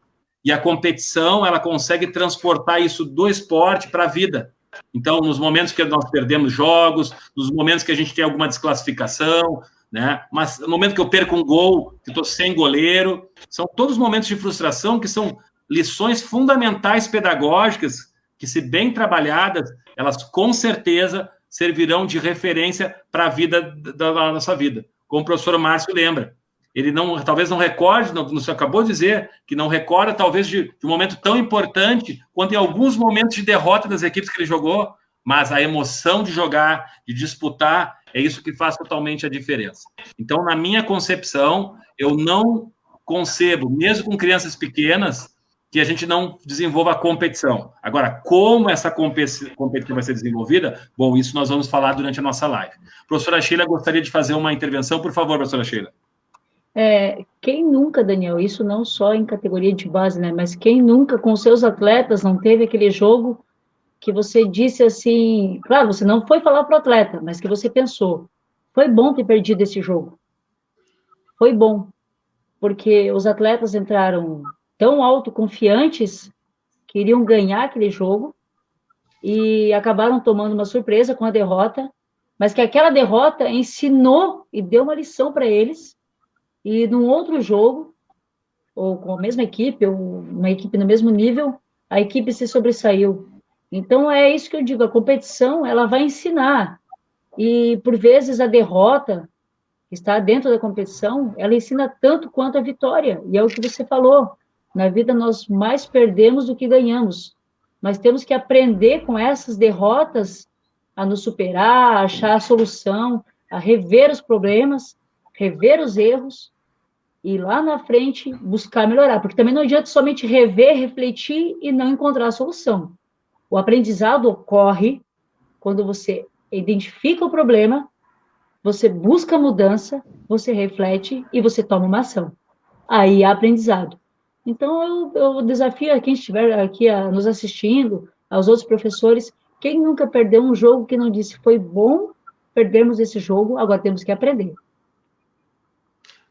E a competição, ela consegue transportar isso do esporte para a vida. Então, nos momentos que nós perdemos jogos, nos momentos que a gente tem alguma desclassificação, né? Mas no momento que eu perco um gol, que estou sem goleiro, são todos momentos de frustração que são lições fundamentais pedagógicas que, se bem trabalhadas, elas com certeza servirão de referência para a vida da nossa vida. Como o professor Márcio lembra, ele talvez não recorde, você acabou de dizer, que não recorda talvez de um momento tão importante quanto em alguns momentos de derrota das equipes que ele jogou, mas a emoção de jogar, de disputar, é isso que faz totalmente a diferença. Então, na minha concepção, eu não concebo, mesmo com crianças pequenas, que a gente não desenvolva a competição. Agora, como essa competição vai ser desenvolvida? Bom, isso nós vamos falar durante a nossa live. Professora Sheila, gostaria de fazer uma intervenção, por favor, professora Sheila. Quem nunca, Daniel, isso não só em categoria de base, né, mas quem nunca com seus atletas não teve aquele jogo que você disse assim, claro, você não foi falar para o atleta, mas que você pensou, foi bom ter perdido esse jogo, foi bom, porque os atletas entraram tão autoconfiantes que iriam ganhar aquele jogo e acabaram tomando uma surpresa com a derrota, mas que aquela derrota ensinou e deu uma lição para eles. E num outro jogo, ou com a mesma equipe, ou uma equipe no mesmo nível, a equipe se sobressaiu. Então, é isso que eu digo, a competição, ela vai ensinar. E, por vezes, a derrota, que está dentro da competição, ela ensina tanto quanto a vitória. E é o que você falou, na vida nós mais perdemos do que ganhamos. Mas temos que aprender com essas derrotas a nos superar, a achar a solução, a rever os problemas, rever os erros, e lá na frente buscar melhorar, porque também não adianta somente rever, refletir e não encontrar a solução. O aprendizado ocorre quando você identifica o problema, você busca a mudança, você reflete e você toma uma ação. Aí há aprendizado. Então, eu desafio a quem estiver aqui nos assistindo, aos outros professores, quem nunca perdeu um jogo que não disse, foi bom perdermos esse jogo, agora temos que aprender.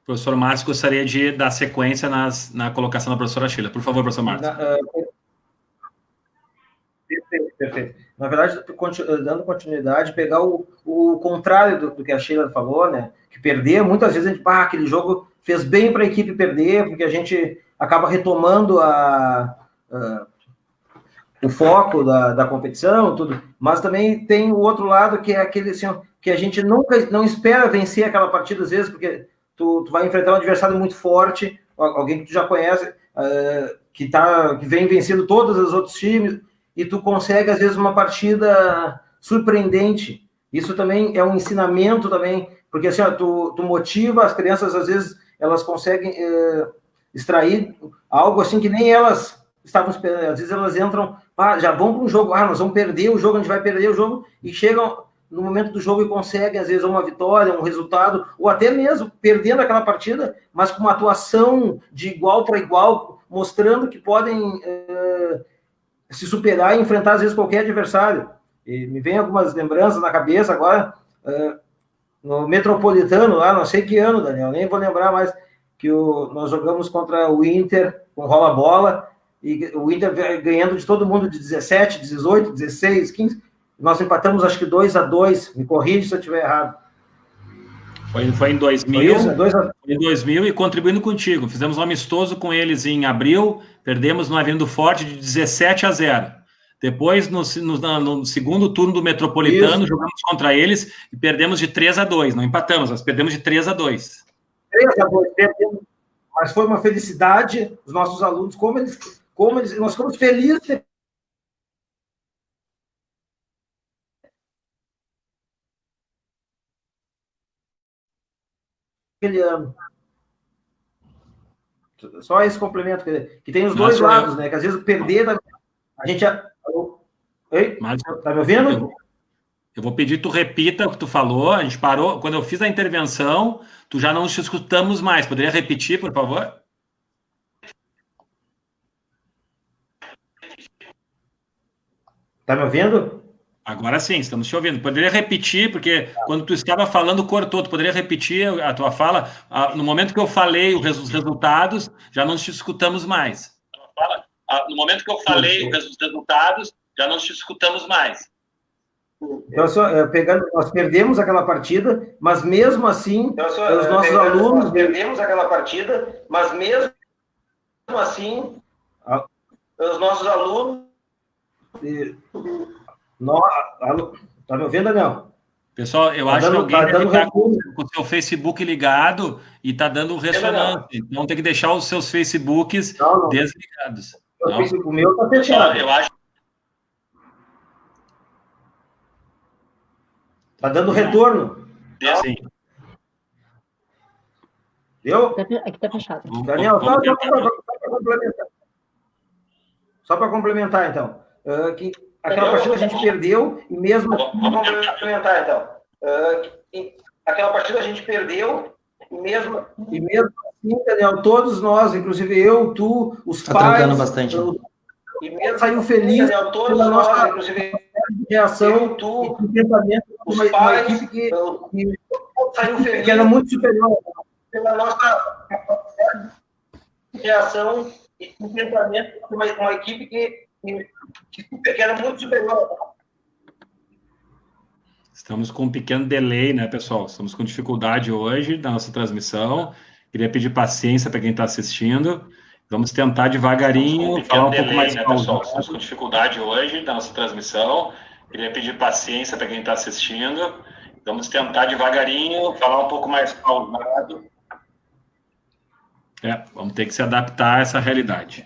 Professor Márcio, gostaria de dar sequência na colocação da professora Sheila. Por favor, professor Márcio. Perfeito. Na verdade, dando continuidade, pegar o contrário do que a Sheila falou, né? Que perder, muitas vezes a gente, aquele jogo fez bem para a equipe perder, porque a gente acaba retomando o foco da competição, tudo. Mas também tem o outro lado, que é aquele assim, que a gente não espera vencer aquela partida, às vezes, porque tu vai enfrentar um adversário muito forte, alguém que tu já conhece, que vem vencendo todos os outros times, e tu consegue, às vezes, uma partida surpreendente. Isso também é um ensinamento também, porque assim, tu motiva as crianças, às vezes, elas conseguem extrair algo assim que nem elas estavam esperando. Às vezes elas entram, já vão para um jogo, nós vamos perder o jogo, a gente vai perder o jogo, e chegam no momento do jogo e conseguem, às vezes, uma vitória, um resultado, ou até mesmo perdendo aquela partida, mas com uma atuação de igual para igual, mostrando que podem se superar e enfrentar, às vezes, qualquer adversário. E me vem algumas lembranças na cabeça agora, no Metropolitano, lá, não sei que ano, Daniel, nem vou lembrar mais, que nós jogamos contra o Inter, com rola-bola, e o Inter ganhando de todo mundo de 17, 18, 16, 15, nós empatamos, acho que 2-2, me corrige se eu estiver errado. Foi em 2000, em 2000 e contribuindo contigo. Fizemos um amistoso com eles em abril, perdemos no Avenida do Forte de 17-0. Depois, no segundo turno do Metropolitano, jogamos contra eles e perdemos de 3-2. Não empatamos, nós perdemos de 3-2. 3-2, perdemos. Mas foi uma felicidade, os nossos alunos, como eles nós ficamos felizes aquele ano. Só esse complemento, que tem os dois lados, né? Que às vezes perder, a gente... Oi? Tá me ouvindo? Eu vou pedir que tu repita o que tu falou. A gente parou. Quando eu fiz a intervenção, tu já não te escutamos mais. Poderia repetir, por favor? Tá me ouvindo? Agora sim, estamos te ouvindo. Poderia repetir, porque quando tu estava falando, cortou. Tu poderia repetir a tua fala? No momento que eu falei os resultados, já não te escutamos mais. No momento que eu falei os resultados, já não te escutamos mais. Então, nós perdemos aquela partida, mas mesmo assim, os nossos alunos... Nós perdemos aquela partida, mas mesmo assim, os nossos alunos... Tá me ouvindo, Daniel? Pessoal, eu acho que alguém deve estar com o seu Facebook ligado e está dando ressonância. Então, tem que deixar os seus Facebooks desligados. O meu está fechado. Eu acho. Está dando retorno. Sim. Viu? Aqui está fechado. Daniel, só para complementar, então. Aquela partida a gente perdeu e mesmo... Vamos complementar, então. Aquela partida a gente perdeu e mesmo assim, Daniel, todos nós, inclusive eu, tu, os pais... Tá trancando bastante. E mesmo saiu feliz, Daniel, todos nós, nossa inclusive reação, tu, e pensamento, uma equipe que saiu feliz, que era muito superior pela nossa reação e pensamento, uma equipe que era muito superior. Estamos com um pequeno delay, né, pessoal? Estamos com dificuldade hoje na nossa transmissão. Queria pedir paciência para quem está assistindo. Vamos tentar devagarinho, falar um pouco mais, né, pessoal? Estamos com dificuldade hoje na nossa transmissão. Queria pedir paciência para quem está assistindo. Vamos tentar devagarinho, falar um pouco mais pausado. Vamos ter que se adaptar a essa realidade.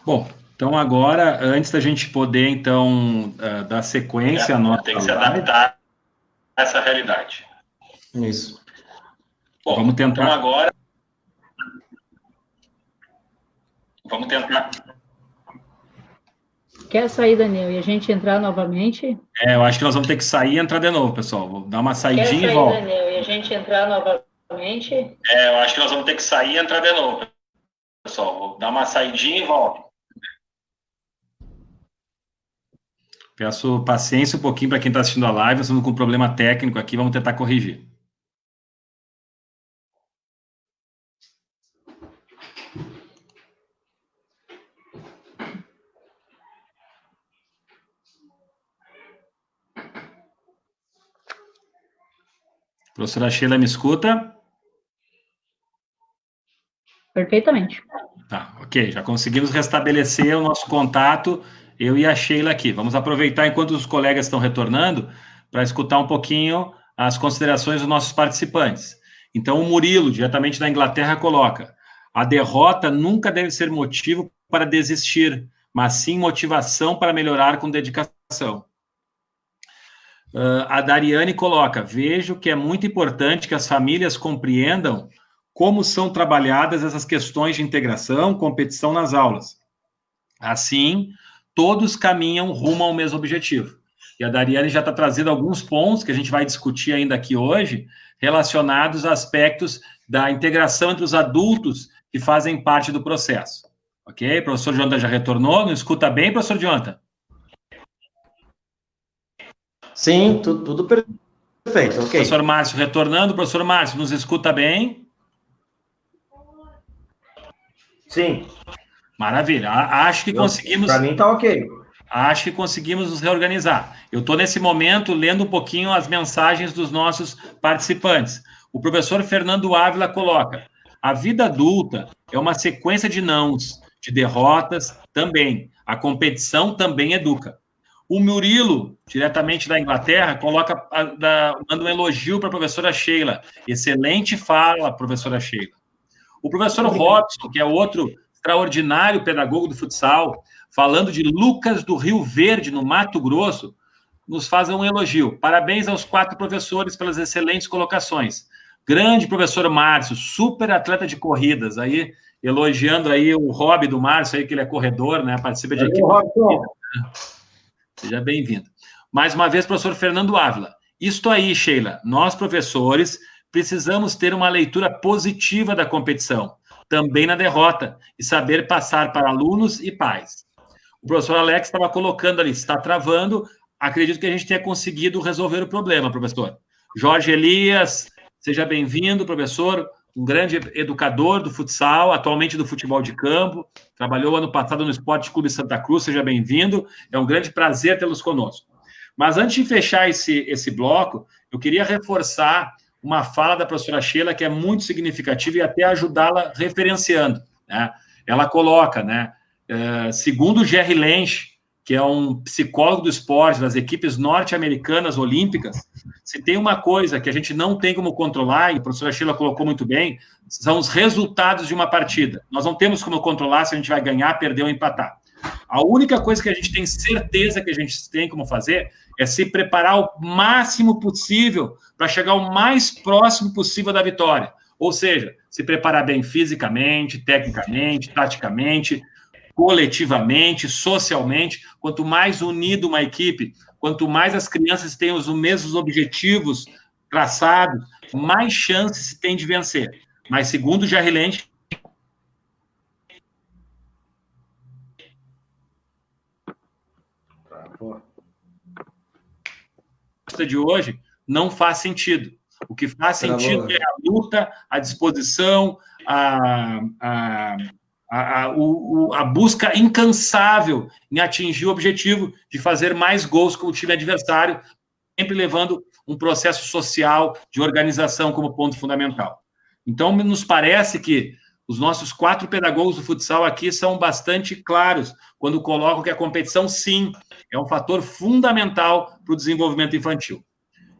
Bom, então agora, antes da gente poder, então, dar sequência à nossa tem que se adaptar a essa realidade. Isso. Bom, vamos tentar então agora. Vamos tentar. Quer sair, Daniel, e a gente entrar novamente? Eu acho que nós vamos ter que sair e entrar de novo, pessoal. Vou dar uma saidinha e volta. Quer sair, Daniel, e a gente entrar novamente? Eu acho que nós vamos ter que sair e entrar de novo, pessoal. Vou dar uma saidinha e volta. Peço paciência um pouquinho para quem está assistindo a live. Nós estamos com um problema técnico aqui, vamos tentar corrigir. Professora Sheila, me escuta? Perfeitamente. Tá, ok. Já conseguimos restabelecer o nosso contato, eu e a Sheila aqui. Vamos aproveitar enquanto os colegas estão retornando para escutar um pouquinho as considerações dos nossos participantes. Então, o Murilo, diretamente da Inglaterra, coloca: a derrota nunca deve ser motivo para desistir, mas sim motivação para melhorar com dedicação. A Dariane coloca: vejo que é muito importante que as famílias compreendam como são trabalhadas essas questões de integração, competição nas aulas. Assim, todos caminham rumo ao mesmo objetivo. E a Dariane já está trazendo alguns pontos que a gente vai discutir ainda aqui hoje, relacionados a aspectos da integração entre os adultos que fazem parte do processo. Ok? O professor Jonathan já retornou? Não escuta bem, professor Jonathan? Sim, tudo perfeito, ok. Professor Márcio retornando. Professor Márcio, nos escuta bem? Sim. Maravilha. Acho que conseguimos... Para mim está ok. Acho que conseguimos nos reorganizar. Eu estou, nesse momento, lendo um pouquinho as mensagens dos nossos participantes. O professor Fernando Ávila coloca: a vida adulta é uma sequência de nãos, de derrotas também. A competição também educa. O Murilo, diretamente da Inglaterra, manda um elogio para a professora Sheila. Excelente fala, professora Sheila. O professor Robson, que é outro extraordinário pedagogo do futsal, falando de Lucas do Rio Verde, no Mato Grosso, nos faz um elogio. Parabéns aos 4 professores pelas excelentes colocações. Grande professor Márcio, super atleta de corridas, aí elogiando aí o hobby do Márcio, aí que ele é corredor, né? Participa de equipe. Seja bem-vindo. Mais uma vez, professor Fernando Ávila. Isto aí, Sheila, nós professores precisamos ter uma leitura positiva da competição, também na derrota, e saber passar para alunos e pais. O professor Alex estava colocando ali, está travando, acredito que a gente tenha conseguido resolver o problema, professor. Jorge Elias, seja bem-vindo, professor, um grande educador do futsal, atualmente do futebol de campo, trabalhou ano passado no Esporte Clube Santa Cruz, seja bem-vindo, é um grande prazer tê-los conosco. Mas antes de fechar esse bloco, eu queria reforçar uma fala da professora Sheila que é muito significativa e até ajudá-la referenciando, né? Ela coloca, né, segundo o Jerry Lench, que é um psicólogo do esporte das equipes norte-americanas olímpicas, se tem uma coisa que a gente não tem como controlar, e a professora Sheila colocou muito bem, são os resultados de uma partida. Nós não temos como controlar se a gente vai ganhar, perder ou empatar. A única coisa que a gente tem certeza que a gente tem como fazer é se preparar o máximo possível para chegar o mais próximo possível da vitória. Ou seja, se preparar bem fisicamente, tecnicamente, taticamente, coletivamente, socialmente. Quanto mais unida uma equipe, quanto mais as crianças têm os mesmos objetivos traçados, mais chances se tem de vencer. Mas, segundo o Jerry Lench, de hoje não faz sentido. O que faz sentido é a luta, a disposição, a busca incansável em atingir o objetivo de fazer mais gols com o time adversário, sempre levando um processo social de organização como ponto fundamental. Então, nos parece que os nossos 4 pedagogos do futsal aqui são bastante claros quando colocam que a competição, sim, é um fator fundamental para o desenvolvimento infantil.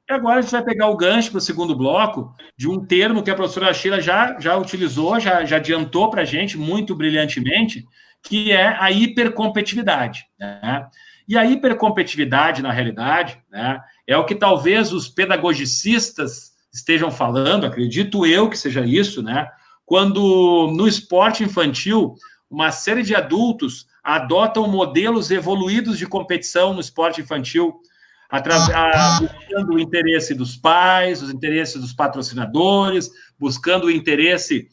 E agora a gente vai pegar o gancho para o segundo bloco de um termo que a professora Sheila já utilizou, já adiantou para a gente muito brilhantemente, que é a hipercompetitividade, né? E a hipercompetitividade, na realidade, né, é o que talvez os pedagogicistas estejam falando, acredito eu que seja isso, né? Quando no esporte infantil, uma série de adultos adotam modelos evoluídos de competição no esporte infantil, buscando o interesse dos pais, os interesses dos patrocinadores, buscando o interesse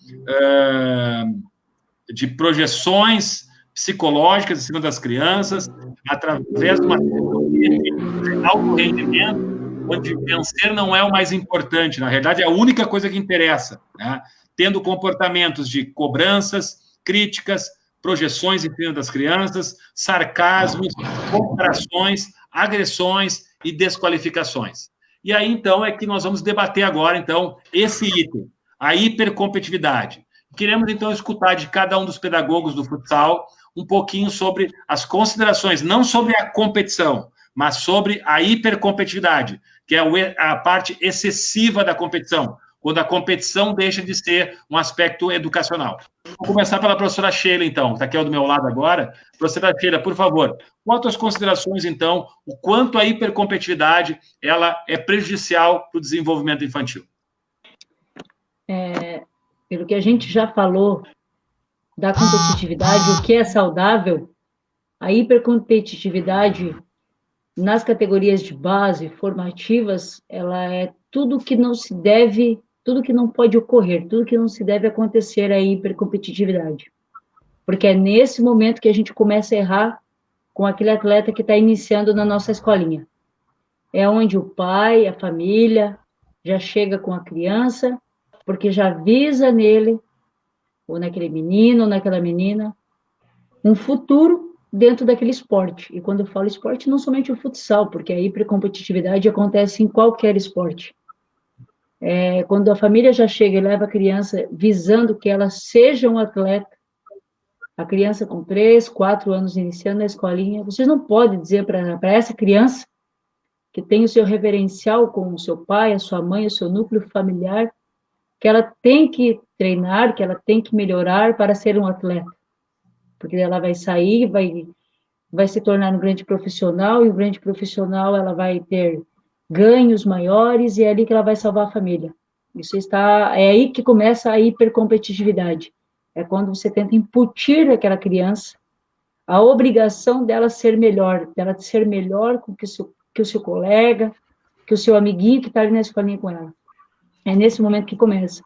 de projeções psicológicas em cima das crianças, através de uma de alto rendimento, onde vencer não é o mais importante, na realidade é a única coisa que interessa, né? Tendo comportamentos de cobranças, críticas, projeções em cima das crianças, sarcasmos, comparações, agressões e desqualificações. E aí, então, é que nós vamos debater agora, então, esse item, a hipercompetitividade. Queremos, então, escutar de cada um dos pedagogos do futsal um pouquinho sobre as considerações, não sobre a competição, mas sobre a hipercompetitividade, que é a parte excessiva da competição, quando a competição deixa de ser um aspecto educacional. Vou começar pela professora Sheila, então, que está aqui ao do meu lado agora. Professora Sheila, por favor, quanto às considerações, então, o quanto a hipercompetitividade ela é prejudicial para o desenvolvimento infantil? Pelo que a gente já falou da competitividade, o que é saudável, a hipercompetitividade nas categorias de base, formativas, ela é tudo que não se deve, tudo que não pode ocorrer, tudo que não se deve acontecer a hipercompetitividade. Porque é nesse momento que a gente começa a errar com aquele atleta que está iniciando na nossa escolinha. É onde o pai, a família, já chega com a criança, porque já visa nele, ou naquele menino, ou naquela menina, um futuro dentro daquele esporte. E quando eu falo esporte, não somente o futsal, porque a hipercompetitividade acontece em qualquer esporte. Quando a família já chega e leva a criança visando que ela seja um atleta, a criança com 3, 4 anos iniciando na escolinha, vocês não podem dizer para essa criança que tem o seu referencial com o seu pai, a sua mãe, o seu núcleo familiar, que ela tem que treinar, que ela tem que melhorar para ser um atleta. Porque ela vai sair, vai vai se tornar um grande profissional, e o grande profissional, ela vai ter ganhos maiores, e é ali que ela vai salvar a família. É aí que começa a hipercompetitividade. É quando você tenta incutir àquela criança a obrigação dela ser melhor que o seu colega, que o seu amiguinho que está ali na escolinha com ela. É nesse momento que começa.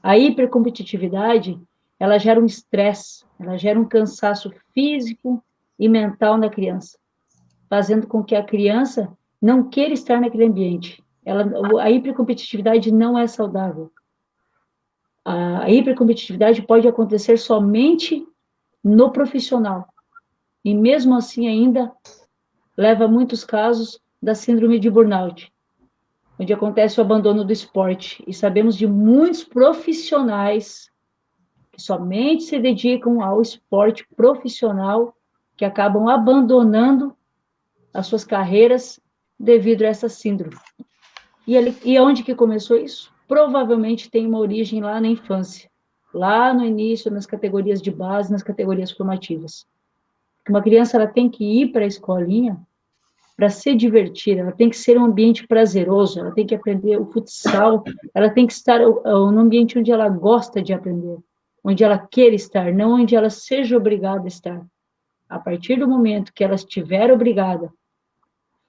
A hipercompetitividade, ela gera um estresse, ela gera um cansaço físico e mental na criança, fazendo com que a criança não queira estar naquele ambiente. A hipercompetitividade não é saudável. A hipercompetitividade pode acontecer somente no profissional. E mesmo assim ainda leva a muitos casos da síndrome de burnout, onde acontece o abandono do esporte. E sabemos de muitos profissionais que somente se dedicam ao esporte profissional, que acabam abandonando as suas carreiras devido a essa síndrome. E onde que começou isso? Provavelmente tem uma origem lá na infância, lá no início, nas categorias de base, nas categorias formativas. Uma criança, ela tem que ir para a escolinha para se divertir, ela tem que ser um ambiente prazeroso, ela tem que aprender o futsal, ela tem que estar num ambiente onde ela gosta de aprender, onde ela quer estar, não onde ela seja obrigada a estar. A partir do momento que ela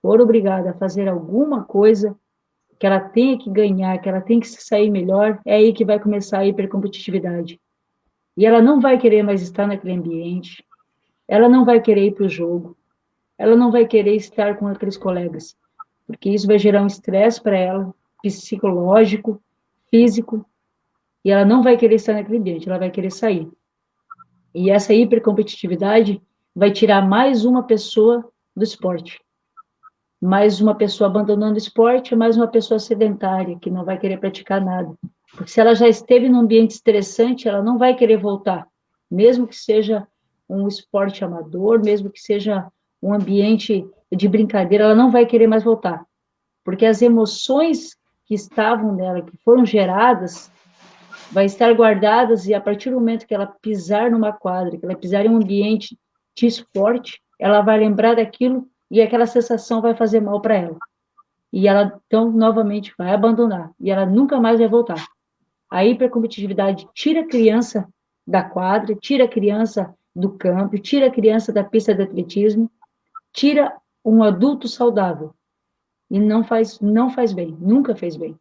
for obrigada a fazer alguma coisa, que ela tenha que ganhar, que ela tenha que se sair melhor, é aí que vai começar a hipercompetitividade. E ela não vai querer mais estar naquele ambiente, ela não vai querer ir para o jogo, ela não vai querer estar com aqueles colegas, porque isso vai gerar um estresse para ela, psicológico, físico, e ela não vai querer estar naquele ambiente, ela vai querer sair. E essa hipercompetitividade vai tirar mais uma pessoa do esporte. Mais uma pessoa abandonando o esporte, mais uma pessoa sedentária, que não vai querer praticar nada. Porque se ela já esteve num ambiente estressante, ela não vai querer voltar, mesmo que seja um esporte amador, mesmo que seja um ambiente de brincadeira, ela não vai querer mais voltar. Porque as emoções que estavam nela, que foram geradas, vai estar guardadas, e a partir do momento que ela pisar numa quadra, que ela pisar em um ambiente de esporte, ela vai lembrar daquilo, e aquela sensação vai fazer mal para ela. E ela, então, novamente vai abandonar, e ela nunca mais vai voltar. A hipercompetitividade tira a criança da quadra, tira a criança do campo, tira a criança da pista de atletismo, tira um adulto saudável. E não faz bem, nunca fez bem.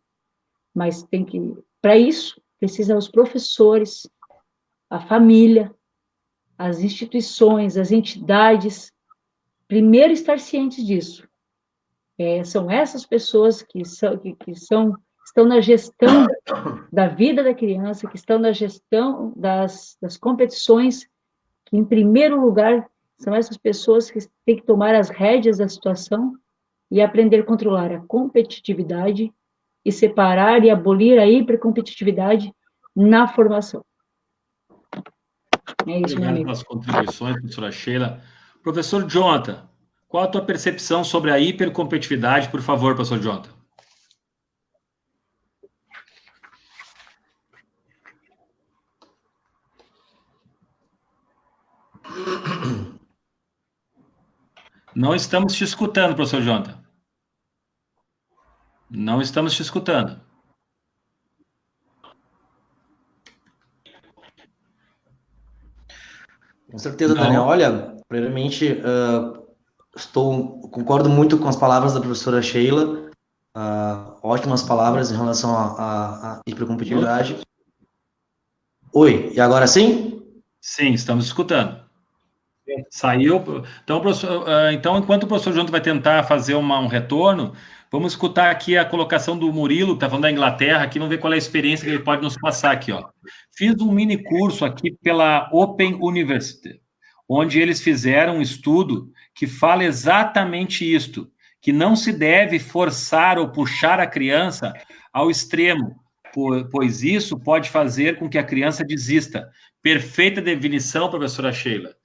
Mas para isso, precisa os professores, a família, as instituições, as entidades, primeiro estar cientes disso. São essas pessoas que estão na gestão da vida da criança, que estão na gestão das competições, que, em primeiro lugar, são essas pessoas que têm que tomar as rédeas da situação e aprender a controlar a competitividade e separar e abolir a hipercompetitividade na formação. É isso, Obrigado pelas contribuições, professora Sheila. Professor Jonathan, qual a tua percepção sobre a hipercompetitividade, por favor, professor Jonathan? Não estamos te escutando, professor Jonathan. Não estamos te escutando. Com certeza, Daniel. Olha, primeiramente, concordo muito com as palavras da professora Sheila, ótimas palavras em relação à hipercompetitividade. Oi, e agora sim? Sim, estamos escutando. Saiu. Então, enquanto o professor Jonathan vai tentar fazer um retorno, vamos escutar aqui a colocação do Murilo, que está falando da Inglaterra, aqui, vamos ver qual é a experiência que ele pode nos passar aqui. Ó. Fiz um mini curso aqui pela Open University, onde eles fizeram um estudo que fala exatamente isto, que não se deve forçar ou puxar a criança ao extremo, pois isso pode fazer com que a criança desista. Perfeita definição, professora Sheila.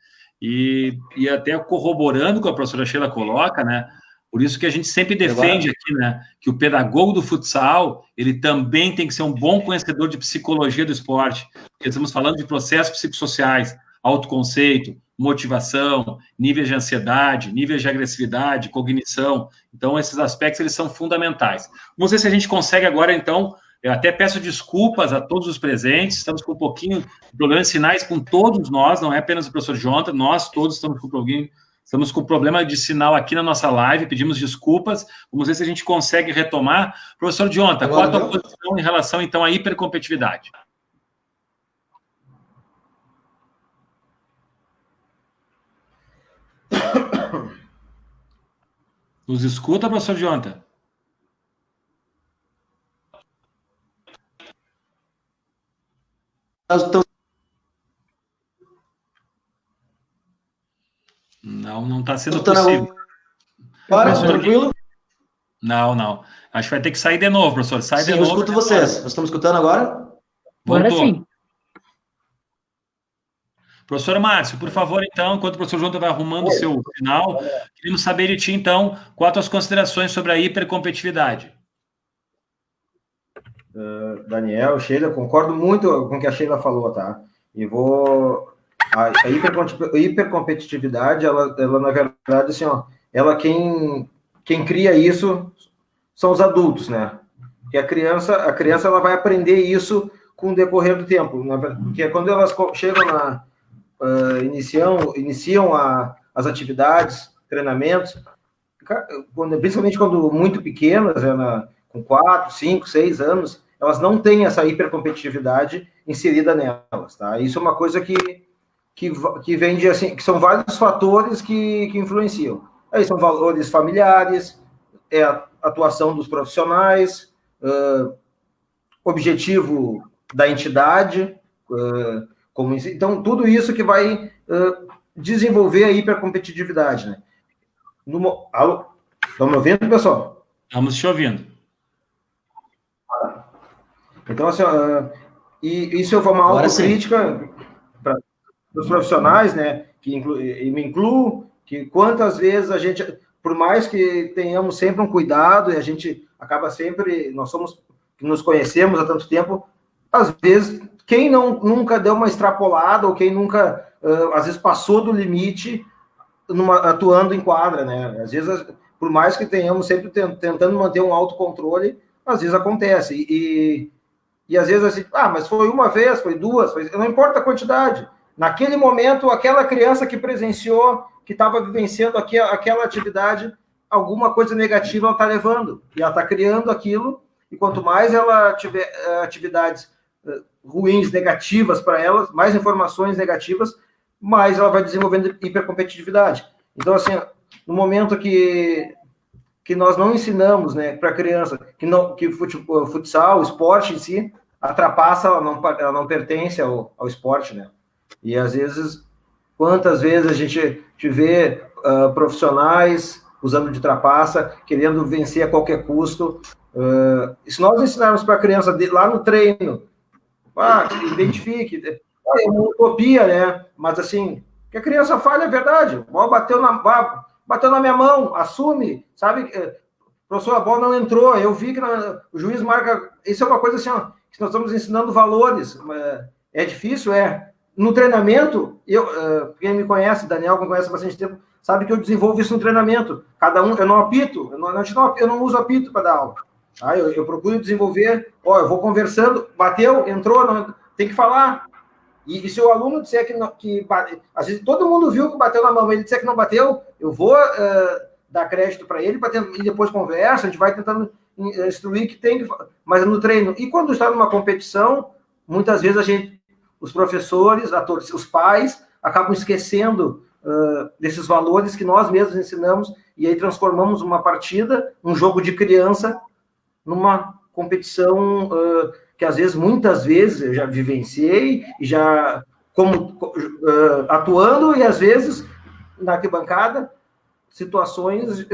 E até corroborando com a professora Sheila coloca, né? Por isso que a gente sempre defende aqui, né? Que o pedagogo do futsal, ele também tem que ser um bom conhecedor de psicologia do esporte. Porque estamos falando de processos psicossociais, autoconceito, motivação, níveis de ansiedade, níveis de agressividade, cognição. Então, esses aspectos, eles são fundamentais. Vamos ver se a gente consegue agora, então, eu até peço desculpas a todos os presentes, estamos com um pouquinho de problemas de sinais com todos nós, não é apenas o professor Jonathan, nós todos estamos com problema de sinal aqui na nossa live, pedimos desculpas, vamos ver se a gente consegue retomar. Professor Jonathan, qual a tua posição em relação, então, à hipercompetitividade? Nos escuta, professor Jonathan? Não está sendo possível. Para, tranquilo? Não. Acho que vai ter que sair de novo, professor. Sai de novo. Eu escuto vocês. Vocês estão me escutando agora? Agora sim. Professor Márcio, por favor, então, enquanto o professor Jonathan vai arrumando o seu final, queremos saber de ti, então, quais as tuas considerações sobre a hipercompetitividade. Daniel, Sheila, concordo muito com o que a Sheila falou, tá? E a hipercompetitividade, ela na verdade, assim, ó, ela quem cria isso são os adultos, né? Porque a criança ela vai aprender isso com o decorrer do tempo, porque quando elas chegam iniciam as atividades, treinamentos, principalmente quando muito pequenas, com 4, 5, 6 anos, elas não têm essa hipercompetitividade inserida nelas, tá? Isso é uma coisa que vem de, assim, que são vários fatores que influenciam. Aí são valores familiares, a atuação dos profissionais, objetivo da entidade, então tudo isso que vai desenvolver a hipercompetitividade, né? Alô? Estão me ouvindo, pessoal? Estamos te ouvindo. Então, assim, e isso é uma autocrítica para os profissionais, né? E me incluo, que quantas vezes a gente, por mais que tenhamos sempre um cuidado, e a gente acaba sempre, que nos conhecemos há tanto tempo, às vezes, quem nunca deu uma extrapolada, ou quem nunca, às vezes, passou do limite atuando em quadra, né? Às vezes, por mais que tenhamos sempre tentando manter um autocontrole, às vezes acontece. E às vezes assim, mas foi uma vez, foi duas, não importa a quantidade. Naquele momento, aquela criança que presenciou, que estava vivenciando aquela atividade, alguma coisa negativa ela está levando. E ela está criando aquilo, e quanto mais ela tiver atividades ruins, negativas para ela, mais informações negativas, mais ela vai desenvolvendo hipercompetitividade. Então, assim, no momento que nós não ensinamos, né, para a criança que futsal, o esporte em si, a trapaça, ela não pertence ao esporte, né? E às vezes, quantas vezes a gente vê profissionais usando de trapaça, querendo vencer a qualquer custo. Se nós ensinarmos para a criança lá no treino, identifique, é uma utopia, né? Mas assim, que a criança falha é verdade. A bola bateu na minha mão, assume, sabe? Professor, a bola não entrou, eu vi que o juiz marca. Isso é uma coisa assim, ó, que nós estamos ensinando valores. É difícil, No treinamento, quem me conhece, Daniel, que me conhece há bastante tempo, sabe que eu desenvolvo isso no treinamento. Eu não apito, eu não uso apito para dar aula. Tá? Eu procuro desenvolver, eu vou conversando, bateu, entrou, não, tem que falar. E se o aluno disser que às vezes todo mundo viu que bateu na mão, ele disser que não bateu, eu vou dar crédito para ele, e depois conversa, a gente vai tentando instruir que tem que, mas no treino. E quando está numa competição, muitas vezes os professores, os pais, acabam esquecendo desses valores que nós mesmos ensinamos, e aí transformamos uma partida, um jogo de criança, numa competição que às vezes, muitas vezes, eu já vivenciei, atuando, e às vezes, na arquibancada, situações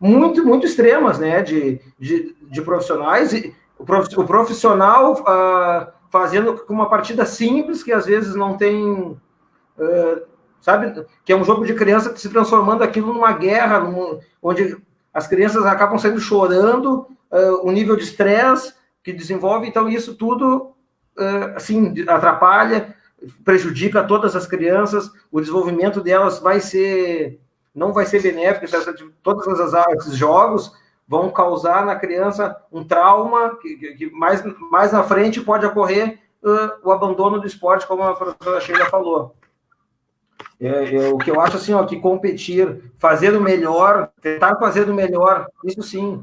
muito, muito extremas, né, de profissionais, e o profissional fazendo uma partida simples, que às vezes não tem, sabe, que é um jogo de criança se transformando aquilo numa guerra, onde as crianças acabam saindo chorando, o nível de estresse que desenvolve, então isso tudo, assim, atrapalha, prejudica todas as crianças, o desenvolvimento delas não vai ser benéfico, todas esses jogos vão causar na criança um trauma, que mais na frente pode ocorrer o abandono do esporte, como a professora Sheila falou. O que eu acho assim, ó, que competir, fazer o melhor, tentar fazer o melhor, isso sim,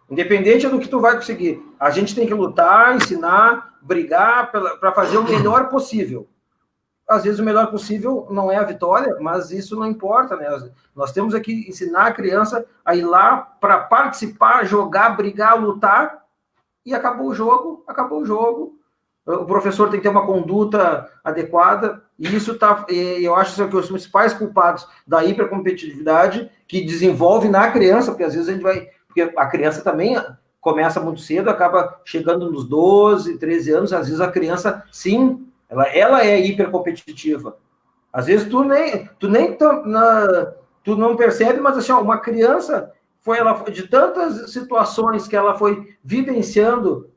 independente do que tu vai conseguir, a gente tem que lutar, ensinar, brigar para fazer o melhor possível. Às vezes o melhor possível não é a vitória, mas isso não importa, né? Nós temos que ensinar a criança a ir lá para participar, jogar, brigar, lutar, e acabou o jogo, acabou o jogo. O professor tem que ter uma conduta adequada, e isso eu acho que os principais culpados da hipercompetitividade que desenvolve na criança, porque às vezes porque a criança também começa muito cedo, acaba chegando nos 12, 13 anos, às vezes a criança, sim, ela é hipercompetitiva. Às vezes tu não percebe, mas assim, uma criança de tantas situações que ela foi vivenciando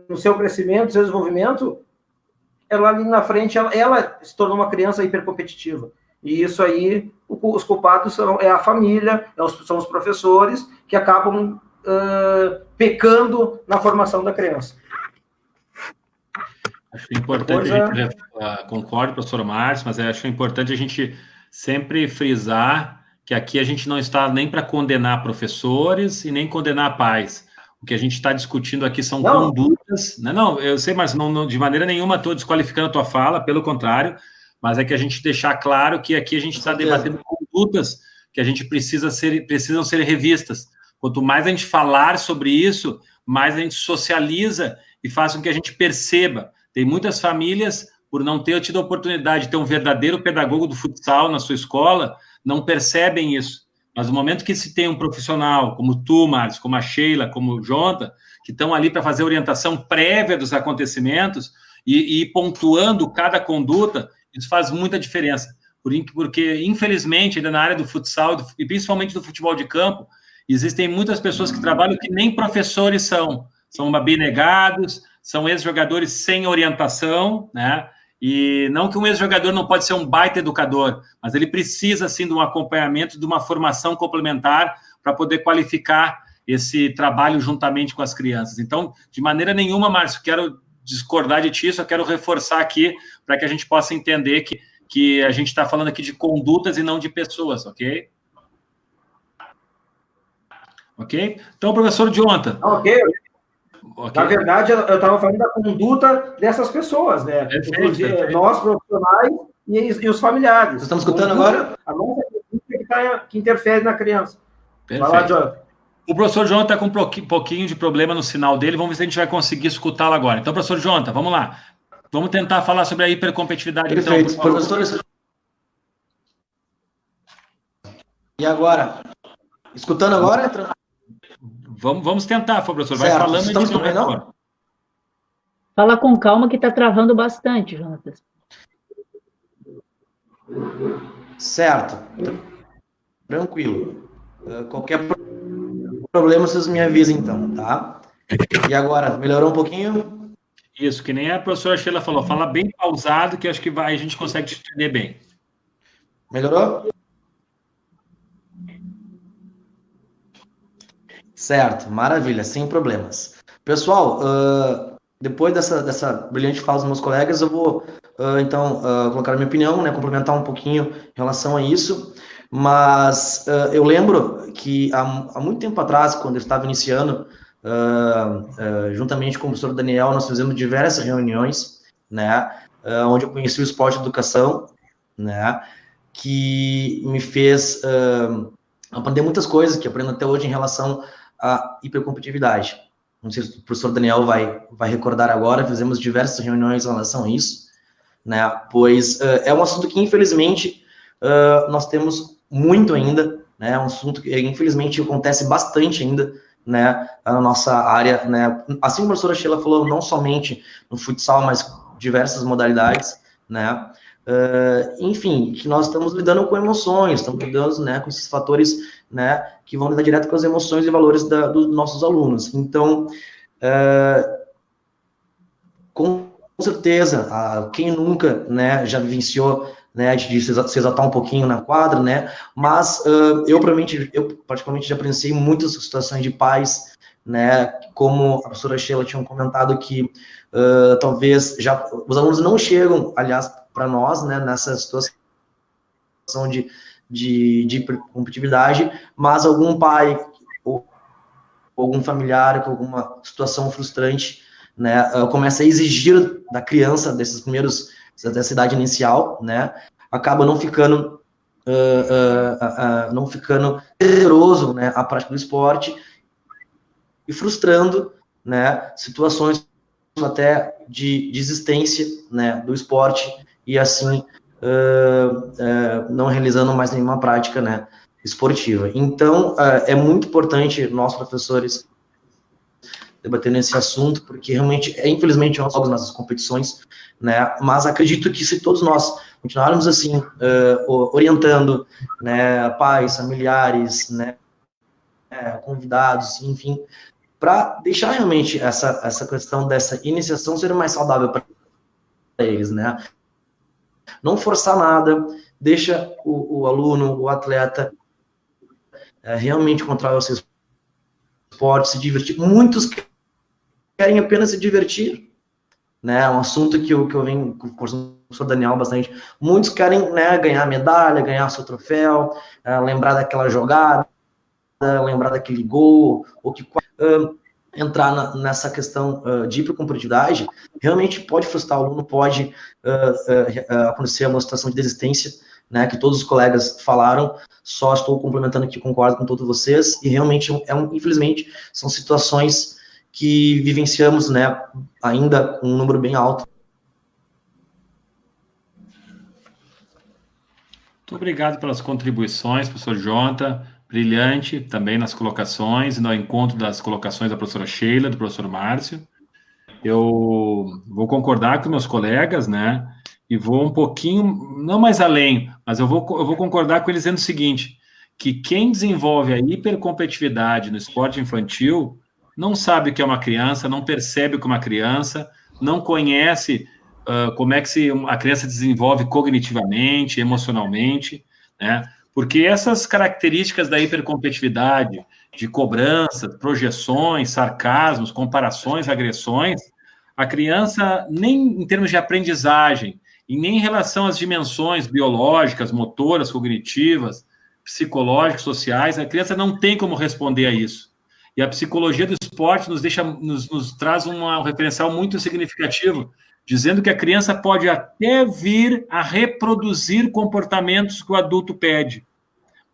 no seu crescimento, no seu desenvolvimento, ela ali na frente, ela se tornou uma criança hipercompetitiva. E isso aí, os culpados é a família, são os professores, que acabam pecando na formação da criança. Acho que é importante a gente, concordo, professor Márcio, mas acho importante a gente sempre frisar que aqui a gente não está nem para condenar professores e nem condenar pais. O que a gente está discutindo aqui são condutas. Não, eu sei, mas não, de maneira nenhuma estou desqualificando a tua fala, pelo contrário, mas é que a gente deixar claro que aqui a gente está debatendo condutas que a gente precisam ser revistas. Quanto mais a gente falar sobre isso, mais a gente socializa e faz com que a gente perceba. Tem muitas famílias, por não ter tido a oportunidade de ter um verdadeiro pedagogo do futsal na sua escola, não percebem isso. Mas no momento que se tem um profissional, como tu, Márcio, como a Sheila, como o Jonathan, que estão ali para fazer orientação prévia dos acontecimentos e pontuando cada conduta, isso faz muita diferença. Porque, infelizmente, ainda na área do futsal, e principalmente do futebol de campo, existem muitas pessoas que trabalham que nem professores são abnegados, são ex-jogadores sem orientação, né? E não que um ex-jogador não pode ser um baita educador, mas ele precisa, sim, de um acompanhamento, de uma formação complementar para poder qualificar esse trabalho juntamente com as crianças. Então, de maneira nenhuma, Márcio, quero discordar de ti, só quero reforçar aqui para que a gente possa entender que a gente está falando aqui de condutas e não de pessoas, ok? Ok? Então, professor Jonathan. Ok. Na verdade, eu estava falando da conduta dessas pessoas, né? Perfeito. Nós, profissionais, e os familiares. Vocês estão escutando agora? A nossa conduta que interfere na criança. Perfeito. Vai lá, Jonathan. O professor Jonathan está com um pouquinho de problema no sinal dele, vamos ver se a gente vai conseguir escutá-lo agora. Então, professor Jonathan, vamos lá. Vamos tentar falar sobre a hipercompetitividade. Perfeito. Então, professores. E agora? Escutando agora? Vamos tentar, professor. Vai certo. falando. Estamos escutando? Fala com calma que está travando bastante, Jonathan. Certo. Tranquilo. Qualquer problema, vocês me avisem, então, tá? E agora, melhorou um pouquinho? Isso, que nem a professora Sheila falou. Fala bem pausado, que acho que a gente consegue te entender bem. Melhorou? Certo, maravilha, sem problemas. Pessoal, depois dessa brilhante fala dos meus colegas, eu vou, então, colocar a minha opinião, né, complementar um pouquinho em relação a isso, mas eu lembro que há muito tempo atrás, quando eu estava iniciando, juntamente com o professor Daniel, nós fizemos diversas reuniões, né, onde eu conheci o esporte e educação, né, que me fez aprender muitas coisas, que eu aprendo até hoje em relação à hipercompetitividade. Não sei se o professor Daniel vai recordar agora, fizemos diversas reuniões em relação a isso, né, pois é um assunto que, infelizmente, nós temos muito ainda, né, é um assunto que, infelizmente, acontece bastante ainda, né, na nossa área, né, assim como a professora Sheila falou, não somente no futsal, mas diversas modalidades, né, enfim, que nós estamos lidando com emoções, estamos lidando, né, com esses fatores, né, que vão lidar direto com as emoções e valores dos nossos alunos. Então, com certeza, quem nunca, né, já vivenciou, né, de se exaltar um pouquinho na quadra, né, mas eu particularmente já presenciei muitas situações de pais, né, como a professora Sheila tinha comentado que talvez já os alunos não chegam, aliás, para nós, né, nessa situação de competitividade, mas algum pai ou algum familiar com alguma situação frustrante, né, começa a exigir da criança dessa idade inicial, né, acaba não ficando prazeroso, né, a prática do esporte e frustrando, né, situações até de desistência, né, do esporte e assim não realizando mais nenhuma prática, né, esportiva. Então, é muito importante nós, professores, debatendo esse assunto, porque realmente, infelizmente, nós somos nas competições, né, mas acredito que se todos nós continuarmos assim, orientando, né, pais, familiares, né, convidados, enfim, para deixar realmente essa questão dessa iniciação ser mais saudável para eles, né, não forçar nada, deixa o aluno, o atleta, realmente controlar o seu esporte, se divertir. Muitos querem apenas se divertir, né? É um assunto que eu venho conversando com o professor Daniel bastante. Muitos querem, né, ganhar medalha, ganhar seu troféu, lembrar daquela jogada, lembrar daquele gol, ou que entrar nessa questão de hipercompetitividade, realmente pode frustrar o aluno, pode acontecer uma situação de desistência, né, que todos os colegas falaram, só estou complementando aqui, concordo com todos vocês, e realmente, infelizmente, são situações que vivenciamos, né, ainda com um número bem alto. Muito obrigado pelas contribuições, professor Jonta, brilhante também nas colocações, no encontro das colocações da professora Sheila, do professor Márcio. Eu vou concordar com meus colegas, né, e vou um pouquinho, não mais além, mas eu vou concordar com eles dizendo o seguinte, que quem desenvolve a hipercompetitividade no esporte infantil não sabe o que é uma criança, não percebe o que é uma criança, não conhece como é que a criança desenvolve cognitivamente, emocionalmente, né? Porque essas características da hipercompetitividade, de cobranças, projeções, sarcasmos, comparações, agressões, a criança, nem em termos de aprendizagem, e nem em relação às dimensões biológicas, motoras, cognitivas, psicológicas, sociais, a criança não tem como responder a isso. E a psicologia do esporte nos traz um referencial muito significativo, dizendo que a criança pode até vir a reproduzir comportamentos que o adulto pede,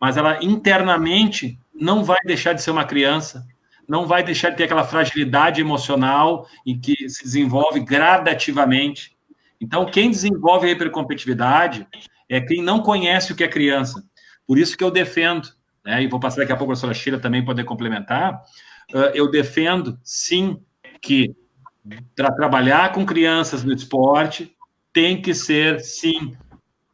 mas ela internamente não vai deixar de ser uma criança, não vai deixar de ter aquela fragilidade emocional em que se desenvolve gradativamente. Então, quem desenvolve a hipercompetitividade é quem não conhece o que é criança. Por isso que eu defendo, né, e vou passar daqui a pouco a professora Sheila também poder complementar, eu defendo, sim, que para trabalhar com crianças no esporte tem que ser, sim,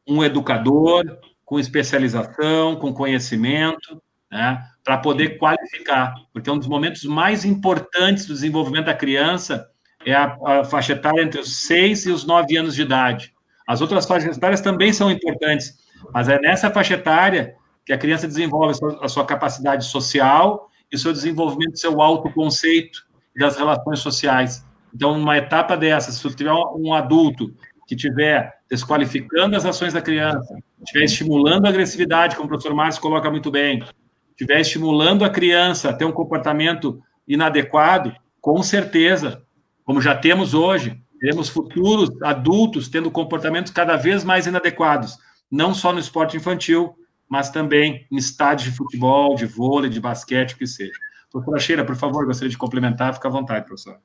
um educador com especialização, com conhecimento, né, para poder qualificar, porque um dos momentos mais importantes do desenvolvimento da criança é a faixa etária entre os 6 e os 9 anos de idade. As outras faixas etárias também são importantes, mas é nessa faixa etária que a criança desenvolve a sua capacidade social e o seu desenvolvimento do seu autoconceito e das relações sociais. Então, numa etapa dessa, se você tiver um adulto que estiver desqualificando as ações da criança, estiver estimulando a agressividade, como o professor Márcio coloca muito bem, estiver estimulando a criança a ter um comportamento inadequado, com certeza, como já temos hoje, teremos futuros adultos tendo comportamentos cada vez mais inadequados, não só no esporte infantil, mas também em estádios de futebol, de vôlei, de basquete, o que seja. Professora Sheila, por favor, gostaria de complementar, fica à vontade, professor.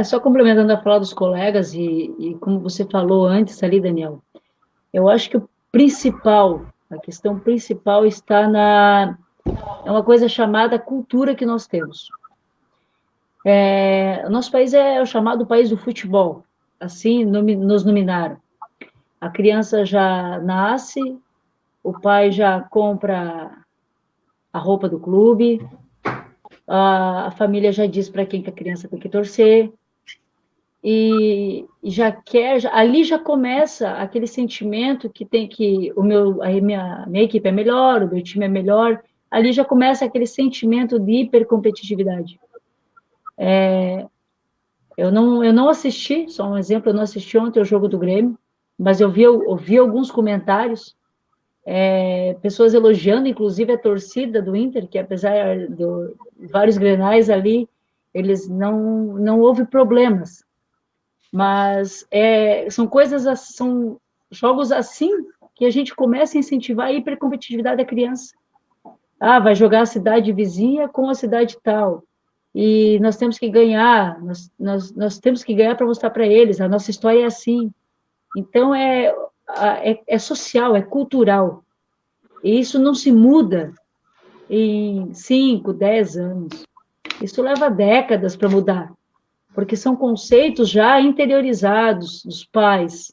Só complementando a fala dos colegas, e como você falou antes ali, Daniel, eu acho que a questão principal está é uma coisa chamada cultura que nós temos. O nosso país é o chamado país do futebol, assim nos nominaram. A criança já nasce, o pai já compra a roupa do clube, a família já diz para quem que a criança tem que torcer, e ali já começa aquele sentimento que tem que a minha equipe é melhor, o meu time é melhor, ali já começa aquele sentimento de hipercompetitividade. Eu não assisti, só um exemplo, eu não assisti ontem o jogo do Grêmio, mas eu vi alguns comentários, pessoas elogiando, inclusive, a torcida do Inter, que apesar de vários grenais ali, eles não houve problemas. Mas são jogos assim que a gente começa a incentivar a hipercompetitividade da criança. Vai jogar a cidade vizinha com a cidade tal. E nós temos que ganhar, nós temos que ganhar para mostrar para eles, a nossa história é assim. Então, é social, é cultural. E isso não se muda em 5, 10 anos. Isso leva décadas para mudar, porque são conceitos já interiorizados dos pais.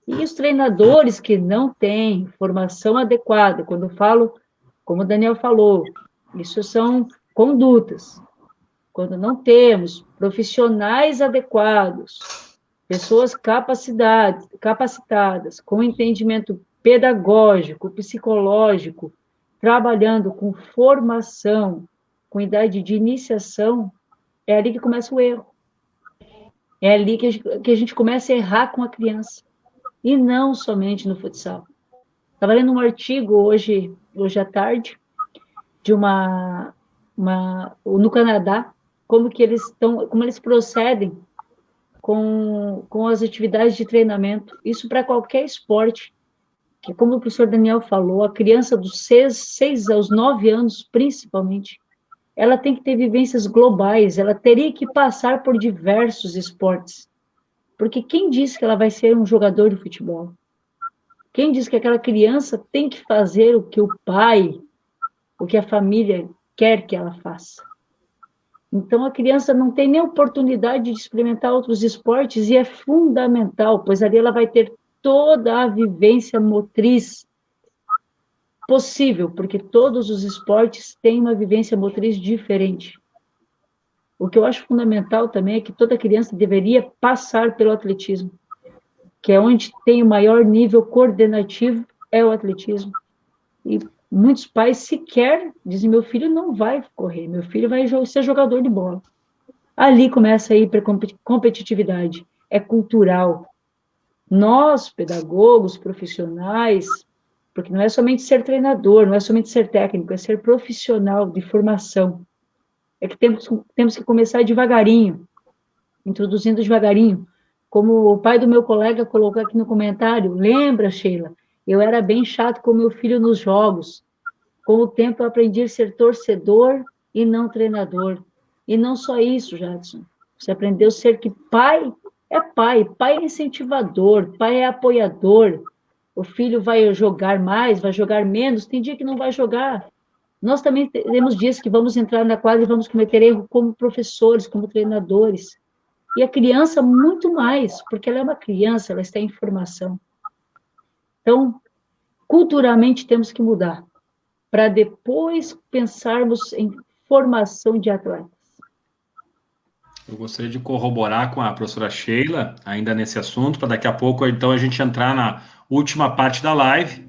E os treinadores que não têm formação adequada, quando eu falo, como o Daniel falou, isso são condutas. Quando não temos profissionais adequados, pessoas capacitadas, com entendimento pedagógico, psicológico, trabalhando com formação, com idade de iniciação, é ali que começa o erro. É ali que a gente começa a errar com a criança. E não somente no futsal. Estava lendo um artigo hoje à tarde, de no Canadá, como eles procedem com as atividades de treinamento, isso para qualquer esporte, que como o professor Daniel falou, a criança dos 6 aos 9 anos, principalmente, ela tem que ter vivências globais, ela teria que passar por diversos esportes, porque quem disse que ela vai ser um jogador de futebol? Quem disse que aquela criança tem que fazer o que o pai, o que a família quer que ela faça? Então, a criança não tem nem oportunidade de experimentar outros esportes, e é fundamental, pois ali ela vai ter toda a vivência motriz possível, porque todos os esportes têm uma vivência motriz diferente. O que eu acho fundamental também é que toda criança deveria passar pelo atletismo, que é onde tem o maior nível coordenativo, é o atletismo. E muitos pais sequer dizem, meu filho não vai correr, meu filho vai ser jogador de bola. Ali começa a hipercompetitividade, é cultural. Nós, pedagogos, profissionais, porque não é somente ser treinador, não é somente ser técnico, é ser profissional de formação. É que temos que começar devagarinho, introduzindo devagarinho. Como o pai do meu colega colocou aqui no comentário, lembra, Sheila, eu era bem chato com meu filho nos jogos. Com o tempo eu aprendi a ser torcedor e não treinador. E não só isso, Jadson. Você aprendeu a ser que pai é incentivador, pai é apoiador. O filho vai jogar mais, vai jogar menos, tem dia que não vai jogar. Nós também temos dias que vamos entrar na quadra e vamos cometer erro como professores, como treinadores. E a criança, muito mais, porque ela é uma criança, ela está em formação. Então, culturalmente, temos que mudar, para depois pensarmos em formação de atletas. Eu gostaria de corroborar com a professora Sheila, ainda nesse assunto, para daqui a pouco, então, a gente entrar na última parte da live.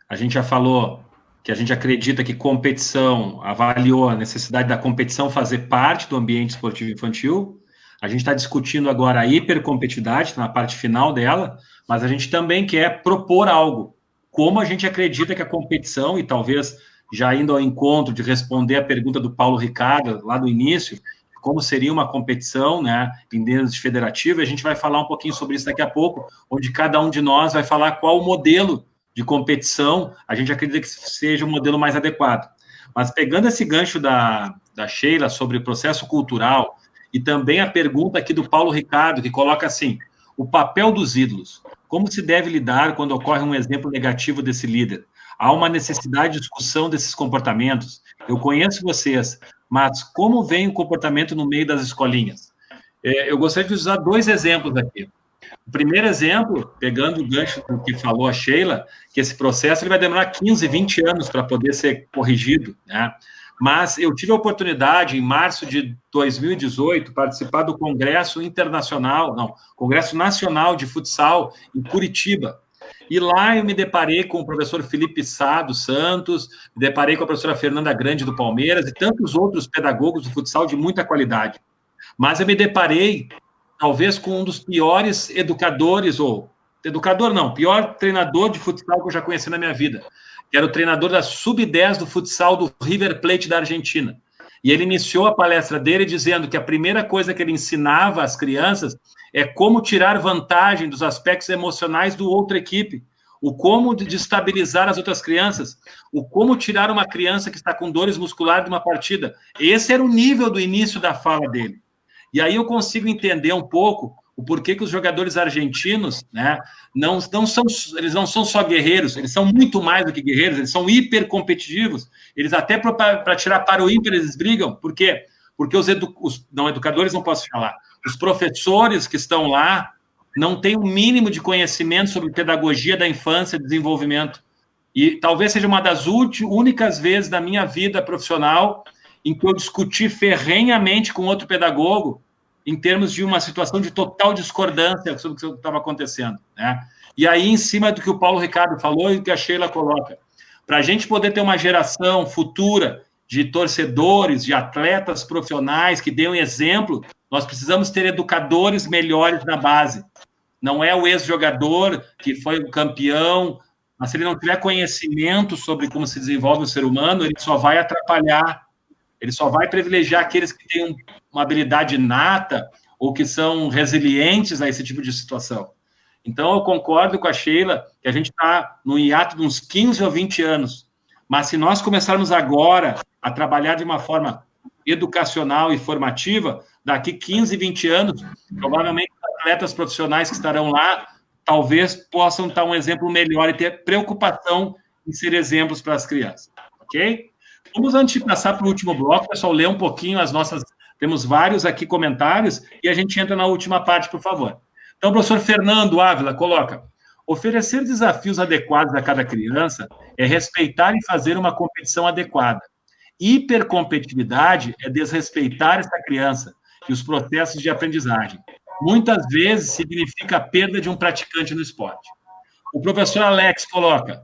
A gente já falou que a gente acredita que competição, avaliou a necessidade da competição fazer parte do ambiente esportivo infantil. A gente está discutindo agora a hipercompetitividade, na parte final dela, mas a gente também quer propor algo. Como a gente acredita que a competição, e talvez já indo ao encontro de responder a pergunta do Paulo Ricardo, lá do início, como seria uma competição, né, em termos de federativo, a gente vai falar um pouquinho sobre isso daqui a pouco, onde cada um de nós vai falar qual o modelo de competição a gente acredita que seja o modelo mais adequado. Mas pegando esse gancho da Sheila sobre o processo cultural, e também a pergunta aqui do Paulo Ricardo, que coloca assim, o papel dos ídolos, como se deve lidar quando ocorre um exemplo negativo desse líder? Há uma necessidade de discussão desses comportamentos? Eu conheço vocês, mas como vem o comportamento no meio das escolinhas? Eu gostaria de usar 2 exemplos aqui. O primeiro exemplo, pegando o gancho do que falou a Sheila, que esse processo ele vai demorar 15, 20 anos para poder ser corrigido, né? Mas eu tive a oportunidade, em março de 2018, participar do Congresso Nacional de Futsal em Curitiba. E lá eu me deparei com o professor Felipe Sá, dos Santos, me deparei com a professora Fernanda Grande, do Palmeiras, e tantos outros pedagogos do futsal de muita qualidade. Mas eu me deparei, talvez, com um dos piores educadores, pior treinador de futsal que eu já conheci na minha vida, que era o treinador da Sub-10 do futsal do River Plate da Argentina. E ele iniciou a palestra dele dizendo que a primeira coisa que ele ensinava às crianças é como tirar vantagem dos aspectos emocionais do outra equipe, o como destabilizar as outras crianças, o como tirar uma criança que está com dores musculares de uma partida. Esse era o nível do início da fala dele. E aí eu consigo entender um pouco o porquê que os jogadores argentinos, né, eles não são só guerreiros, eles são muito mais do que guerreiros, eles são hiper competitivos, eles até para tirar para o ímpar eles brigam. Por quê? Porque os educadores não posso falar, os professores que estão lá não têm o mínimo de conhecimento sobre pedagogia da infância e desenvolvimento. E talvez seja uma das únicas vezes da minha vida profissional em que eu discuti ferrenhamente com outro pedagogo em termos de uma situação de total discordância sobre o que estava acontecendo, né? E aí, em cima do que o Paulo Ricardo falou e que a Sheila coloca, para a gente poder ter uma geração futura de torcedores, de atletas profissionais que dêem um exemplo, nós precisamos ter educadores melhores na base. Não é o ex-jogador que foi o campeão, mas se ele não tiver conhecimento sobre como se desenvolve o ser humano, ele só vai atrapalhar. Ele só vai privilegiar aqueles que têm uma habilidade inata ou que são resilientes a esse tipo de situação. Então, eu concordo com a Sheila que a gente está no hiato de uns 15 ou 20 anos. Mas se nós começarmos agora a trabalhar de uma forma educacional e formativa, daqui 15, 20 anos, provavelmente os atletas profissionais que estarão lá talvez possam dar um exemplo melhor e ter preocupação em ser exemplos para as crianças. Ok? Vamos, antes de passar para o último bloco, pessoal, ler um pouquinho as nossas... Temos vários aqui comentários e a gente entra na última parte, por favor. Então, o professor Fernando Ávila coloca: oferecer desafios adequados a cada criança é respeitar e fazer uma competição adequada. Hipercompetitividade é desrespeitar essa criança e os processos de aprendizagem. Muitas vezes significa a perda de um praticante no esporte. O professor Alex coloca: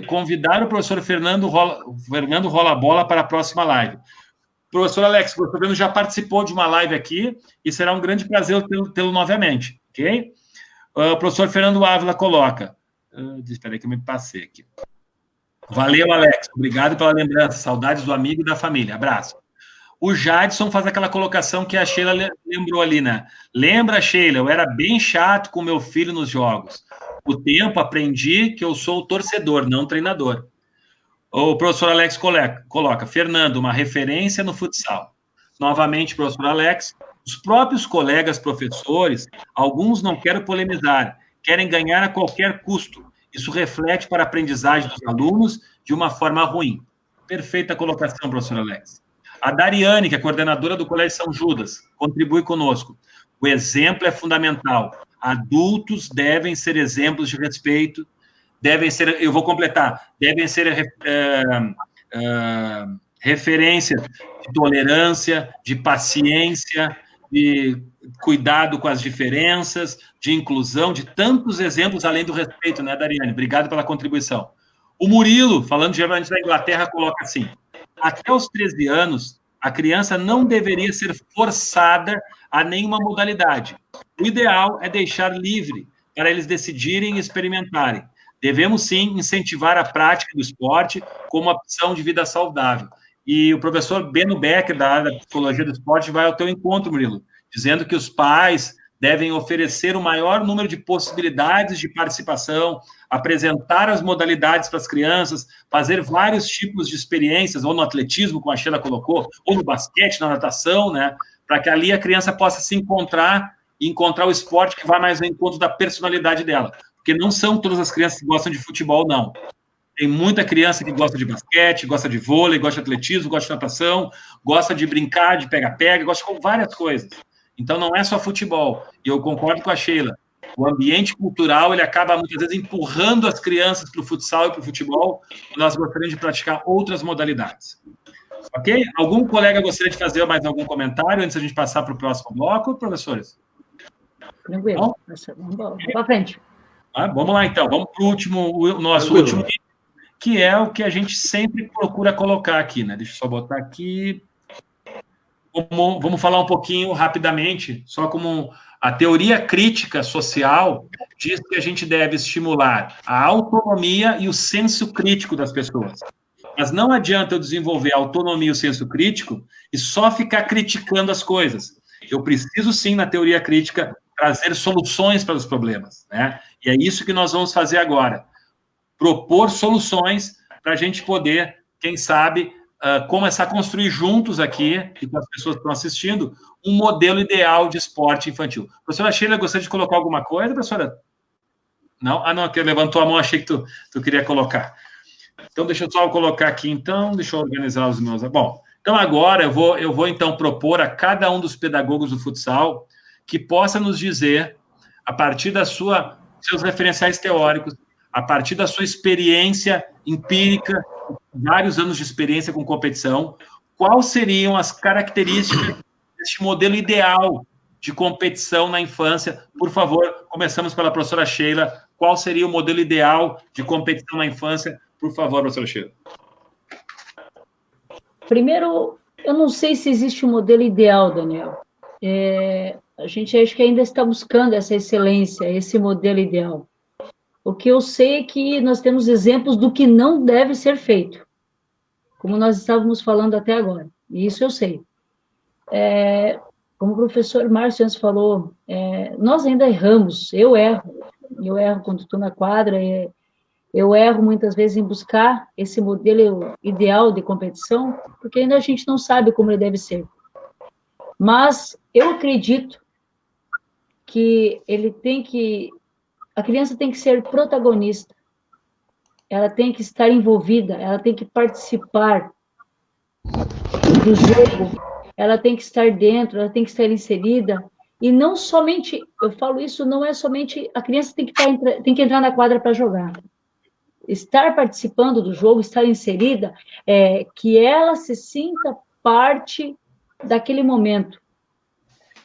convidar o professor Fernando rola a bola para a próxima live. Professor Alex, o professor Fernando já participou de uma live aqui e será um grande prazer tê-lo novamente, ok? O professor Fernando Ávila coloca... Espera aí que eu me passei aqui. Valeu, Alex. Obrigado pela lembrança. Saudades do amigo e da família. Abraço. O Jadson faz aquela colocação que a Sheila lembrou ali, né? Lembra, Sheila, eu era bem chato com meu filho nos jogos. Com o tempo, aprendi que eu sou o torcedor, não o treinador. O professor Alex coloca: Fernando, uma referência no futsal. Novamente, professor Alex, os próprios colegas professores, alguns não quero polemizar, querem ganhar a qualquer custo. Isso reflete para a aprendizagem dos alunos de uma forma ruim. Perfeita colocação, professor Alex. A Dariane, que é coordenadora do Colégio São Judas, contribui conosco. O exemplo é fundamental. Adultos devem ser exemplos de respeito, devem ser, eu vou completar, devem ser referência de tolerância, de paciência, de cuidado com as diferenças, de inclusão, de tantos exemplos além do respeito, né, Dariane? Obrigado pela contribuição. O Murilo, falando geralmente da Inglaterra, coloca assim: até os 13 anos, a criança não deveria ser forçada a nenhuma modalidade. O ideal é deixar livre para eles decidirem e experimentarem. Devemos, sim, incentivar a prática do esporte como opção de vida saudável. E o professor Beno Becker, da área da psicologia do esporte, vai ao teu encontro, Murilo, dizendo que os pais devem oferecer o maior número de possibilidades de participação, apresentar as modalidades para as crianças, fazer vários tipos de experiências, ou no atletismo, como a Sheila colocou, ou no basquete, na natação, né, para que ali a criança possa se encontrar e encontrar o esporte que vai mais ao encontro da personalidade dela. Porque não são todas as crianças que gostam de futebol, não. Tem muita criança que gosta de basquete, gosta de vôlei, gosta de atletismo, gosta de natação, gosta de brincar, de pega-pega, gosta de várias coisas. Então, não é só futebol. E eu concordo com a Sheila. O ambiente cultural, ele acaba, muitas vezes, empurrando as crianças para o futsal e para o futebol, quando elas gostariam de praticar outras modalidades. Ok? Algum colega gostaria de fazer mais algum comentário antes da gente passar para o próximo bloco, professores? Tranquilo. Vamos para frente. Vamos lá, então. Vamos para o nosso último item, que é o que a gente sempre procura colocar aqui, né? Deixa eu só botar aqui. Vamos falar um pouquinho rapidamente, só como a teoria crítica social diz que a gente deve estimular a autonomia e o senso crítico das pessoas. Mas não adianta eu desenvolver a autonomia e o senso crítico e só ficar criticando as coisas. Eu preciso, sim, na teoria crítica, trazer soluções para os problemas, né? E é isso que nós vamos fazer agora. Propor soluções para a gente poder, quem sabe, começar a construir juntos aqui, e com as pessoas que estão assistindo, um modelo ideal de esporte infantil. Professora Sheila, gostaria de colocar alguma coisa, professora? Não? Não, que levantou a mão, achei que tu queria colocar. Então, deixa eu só colocar aqui, então, deixa eu organizar os meus... Bom, então agora eu vou então, propor a cada um dos pedagogos do futsal que possa nos dizer, a partir seus referenciais teóricos, a partir da sua experiência empírica, vários anos de experiência com competição, quais seriam as características deste modelo ideal de competição na infância? Por favor, começamos pela professora Sheila. Qual seria o modelo ideal de competição na infância? Por favor, professora Sheila. Primeiro, eu não sei se existe um modelo ideal, Daniel. A gente acho que ainda está buscando essa excelência, esse modelo ideal. O que eu sei é que nós temos exemplos do que não deve ser feito, como nós estávamos falando até agora. E isso eu sei. Como o professor Márcio antes falou, nós ainda erramos, eu erro quando estou na quadra, eu erro muitas vezes em buscar esse modelo ideal de competição, porque ainda a gente não sabe como ele deve ser. Mas eu acredito que a criança tem que ser protagonista, ela tem que estar envolvida, ela tem que participar do jogo, ela tem que estar dentro, ela tem que estar inserida, e não somente, eu falo isso, não é somente, a criança tem que entrar na quadra para jogar. Estar participando do jogo, estar inserida, que ela se sinta parte daquele momento.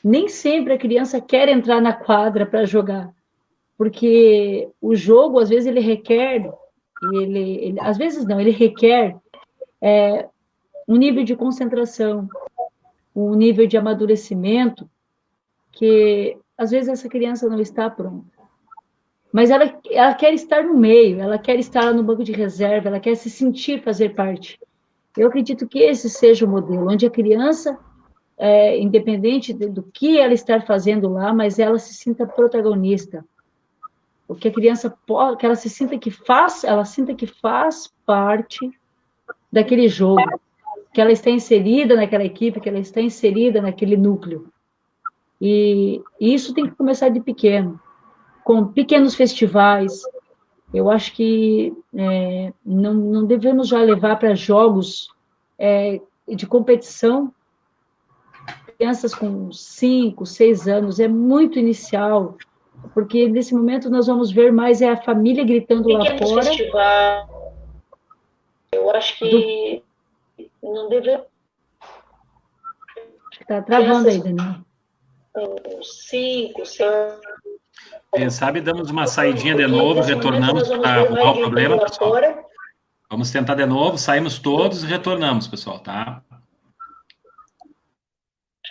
Nem sempre a criança quer entrar na quadra para jogar, porque o jogo, às vezes, ele requer, às vezes não, ele requer um nível de concentração, um nível de amadurecimento, que, às vezes, essa criança não está pronta. Mas ela quer estar no meio, ela quer estar no banco de reserva, ela quer se sentir fazer parte. Eu acredito que esse seja o modelo, onde a criança, independente do que ela está fazendo lá, mas ela se sinta protagonista. O que a criança pode, que ela sinta que faz parte daquele jogo, que ela está inserida naquela equipe, que ela está inserida naquele núcleo. E isso tem que começar de pequeno, com pequenos festivais. Eu acho que não devemos já levar para jogos de competição crianças com 5, 6 anos, é muito inicial, porque nesse momento nós vamos ver mais a família gritando lá fora. Festival, eu acho que não devemos... Está travando aí, Daniel. 5, 6 anos. Quem sabe damos uma saidinha de novo, retornamos para arrumar o problema, pessoal. Vamos tentar de novo, saímos todos e retornamos, pessoal, tá?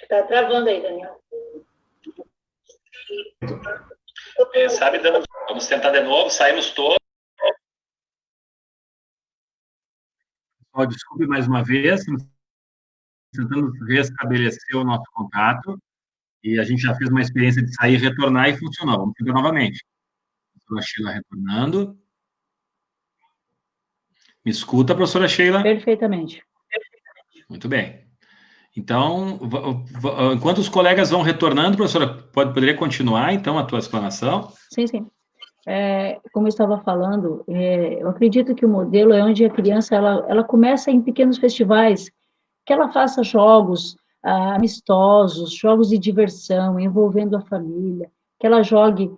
Está travando aí, Daniel. Quem sabe vamos tentar de novo, saímos todos. Desculpe mais uma vez, tentando restabelecer o nosso contato. E a gente já fez uma experiência de sair e retornar e funcionou. Vamos tentar novamente. Professora Sheila retornando. Me escuta, professora Sheila? Perfeitamente. Muito bem. Então, enquanto os colegas vão retornando, professora, poderia continuar, então, a tua explanação? Sim, sim. Como eu estava falando, eu acredito que o modelo é onde a criança ela começa em pequenos festivais, que ela faça jogos amistosos, jogos de diversão, envolvendo a família, que ela jogue,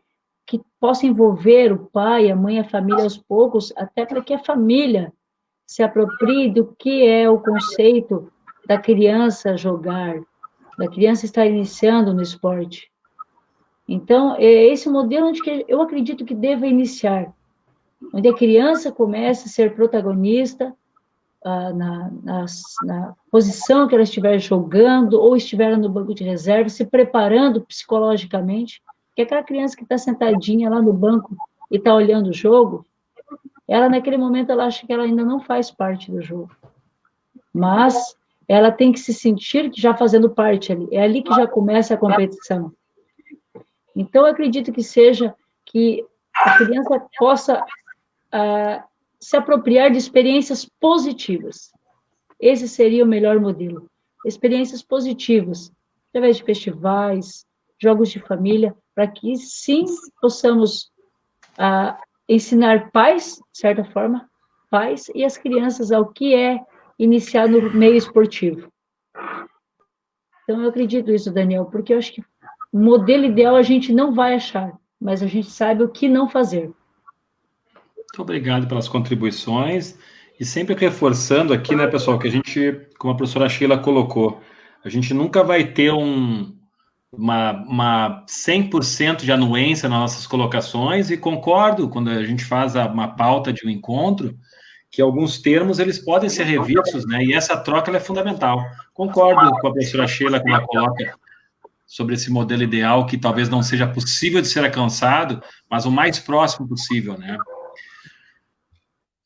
que possa envolver o pai, a mãe, a família aos poucos, até para que a família se aproprie do que é o conceito da criança jogar, da criança estar iniciando no esporte. Então, é esse modelo onde que eu acredito que deva iniciar, onde a criança começa a ser protagonista na posição que ela estiver jogando ou estiver no banco de reserva, se preparando psicologicamente, porque aquela criança que está sentadinha lá no banco e está olhando o jogo, ela naquele momento ela acha que ela ainda não faz parte do jogo, mas ela tem que se sentir já fazendo parte ali, é ali que já começa a competição. Então, eu acredito que seja que a criança possa se apropriar de experiências positivas. Esse seria o melhor modelo. Experiências positivas, através de festivais, jogos de família, para que, sim, possamos ensinar pais, de certa forma, pais e as crianças ao que é iniciar no meio esportivo. Então, eu acredito isso, Daniel, porque eu acho que o modelo ideal a gente não vai achar, mas a gente sabe o que não fazer. Muito obrigado pelas contribuições. E sempre reforçando aqui, né, pessoal, que a gente, como a professora Sheila colocou, a gente nunca vai ter uma 100% de anuência nas nossas colocações, e concordo quando a gente faz uma pauta de um encontro, que alguns termos eles podem ser revistos, né, e essa troca ela é fundamental. Concordo com a professora Sheila quando ela coloca sobre esse modelo ideal, que talvez não seja possível de ser alcançado, mas o mais próximo possível, né?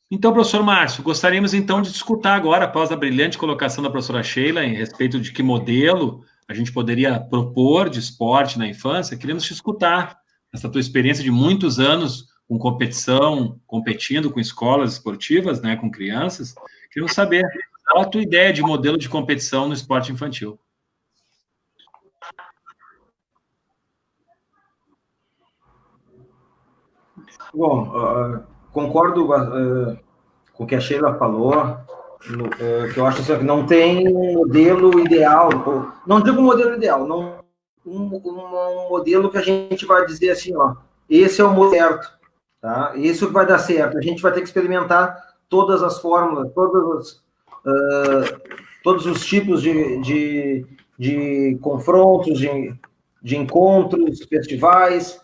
Então, professor Márcio, gostaríamos então de escutar agora, após a brilhante colocação da professora Sheila, em respeito de que modelo a gente poderia propor de esporte na infância. Queremos te escutar, essa tua experiência de muitos anos com competição, competindo com escolas esportivas, né, com crianças. Queremos saber qual a tua ideia de modelo de competição no esporte infantil. Bom, concordo com o que a Sheila falou, que eu acho assim, que não tem um modelo ideal, não digo um modelo ideal, não, um modelo que a gente vai dizer assim, ó, esse é o modelo certo, tá? Isso que vai dar certo. A gente vai ter que experimentar todas as fórmulas, todos os tipos de confrontos, de encontros, festivais,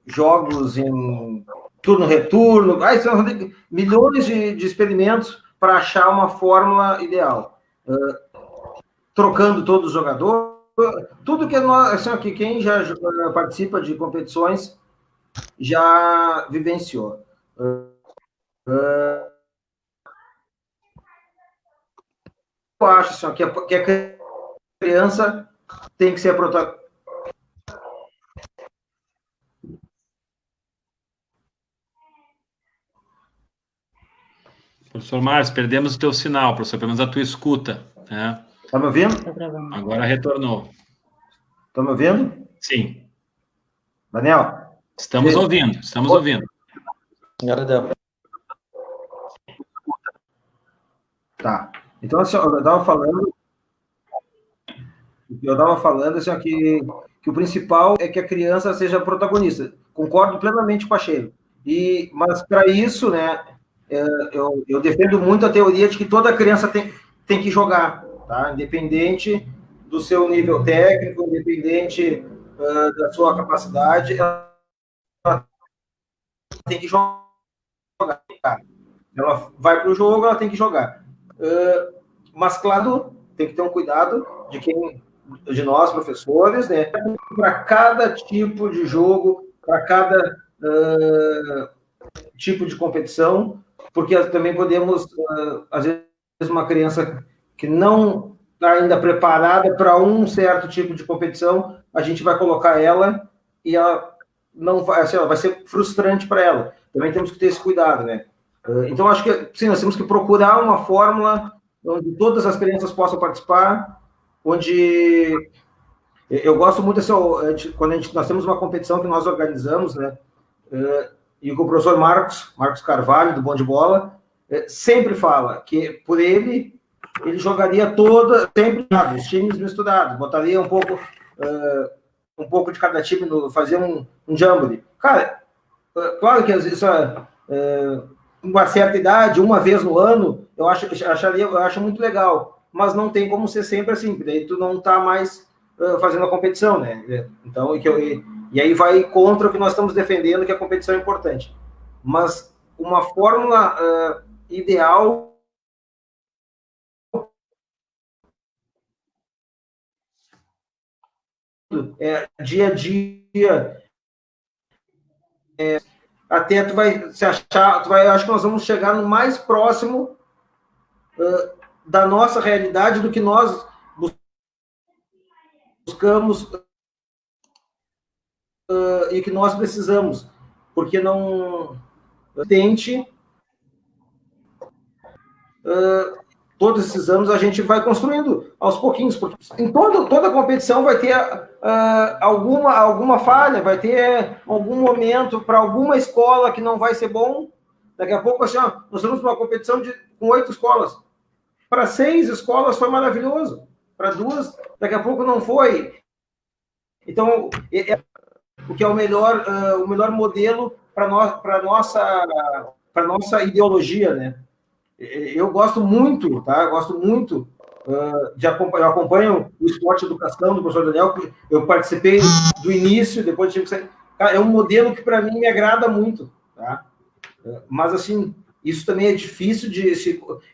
jogos em turno-retorno, são milhões de experimentos para achar uma fórmula ideal. Trocando todos os jogadores, tudo que nós, assim, aqui, quem já participa de competições já vivenciou. Eu acho assim, que a criança tem que ser a protagonista. Professor Márcio, perdemos o teu sinal, professor, pelo menos a tua escuta, né? Está me ouvindo? Agora retornou. Está me ouvindo? Sim. Daniel? Estamos ouvindo, estamos ouvindo. Agora deu. Tá. Então, assim, eu estava falando assim, que o principal é que a criança seja protagonista. Concordo plenamente com a Sheila. Mas, para isso, né, eu defendo muito a teoria de que toda criança tem que jogar, tá? Independente do seu nível técnico, independente da sua capacidade, ela tem que jogar. Ela vai para o jogo, ela tem que jogar. Mas, claro, tem que ter um cuidado de nós, professores, né? Para cada tipo de jogo, para cada tipo de competição, porque também podemos, às vezes, uma criança que não está ainda preparada para um certo tipo de competição, a gente vai colocar ela e ela não vai, assim, vai ser frustrante para ela. Também temos que ter esse cuidado, né? Então, acho que sim, nós temos que procurar uma fórmula onde todas as crianças possam participar, onde eu gosto muito assim, quando nós temos uma competição que nós organizamos, né? E com o professor Marcos Carvalho, do Bom de Bola, sempre fala que por ele jogaria sempre os times misturados, botaria um pouco de cada time, fazia um jamboree. Cara, claro que às vezes uma certa idade, uma vez no ano, eu acho muito legal, mas não tem como ser sempre assim, porque daí tu não tá mais fazendo a competição, né? Então, e aí vai contra o que nós estamos defendendo, que a competição é importante. Mas uma fórmula ideal dia a dia, até tu vai se achar, acho que nós vamos chegar no mais próximo da nossa realidade do que nós buscamos e que nós precisamos, porque não tente todos esses anos a gente vai construindo aos pouquinhos, porque em toda competição vai ter alguma falha, vai ter algum momento para alguma escola que não vai ser bom. Daqui a pouco, assim, ó, nós estamos numa competição com 8 escolas. Para 6 escolas foi maravilhoso. Para 2, daqui a pouco não foi. Então, o que é o melhor modelo para nossa ideologia, né? Eu gosto muito, tá? Gosto muito eu acompanho o Esporte Educação do professor Daniel, eu participei do início, depois tive que sair. Cara, é um modelo que para mim me agrada muito, tá? Mas assim, isso também é difícil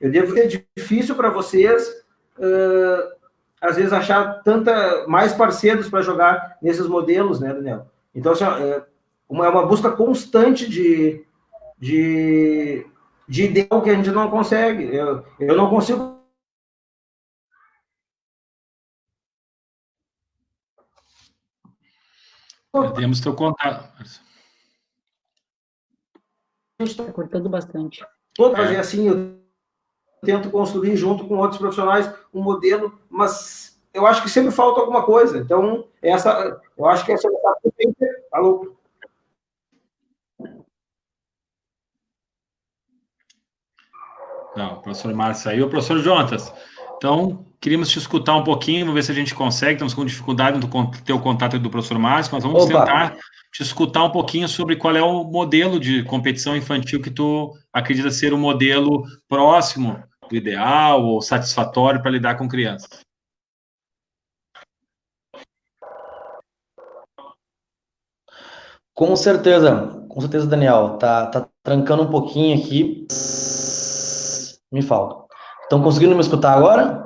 eu devo ter difícil para vocês às vezes achar mais parceiros para jogar nesses modelos, né, Daniel? Então, assim, é uma busca constante de ideal que a gente não consegue. Eu não consigo. Perdemos teu contato. Está cortando bastante. Fazer assim, eu tento construir junto com outros profissionais um modelo, mas eu acho que sempre falta alguma coisa. Então, eu acho que essa tem que ser. Alô? Não, o professor Márcio saiu. Professor Jonatas, então, queríamos te escutar um pouquinho, vamos ver se a gente consegue, estamos com dificuldade de ter o contato do professor Márcio, mas vamos tentar te escutar um pouquinho sobre qual é o modelo de competição infantil que tu acredita ser um modelo próximo do ideal ou satisfatório para lidar com crianças. Com certeza, Daniel. Tá trancando um pouquinho aqui. Me falta. Estão conseguindo me escutar agora?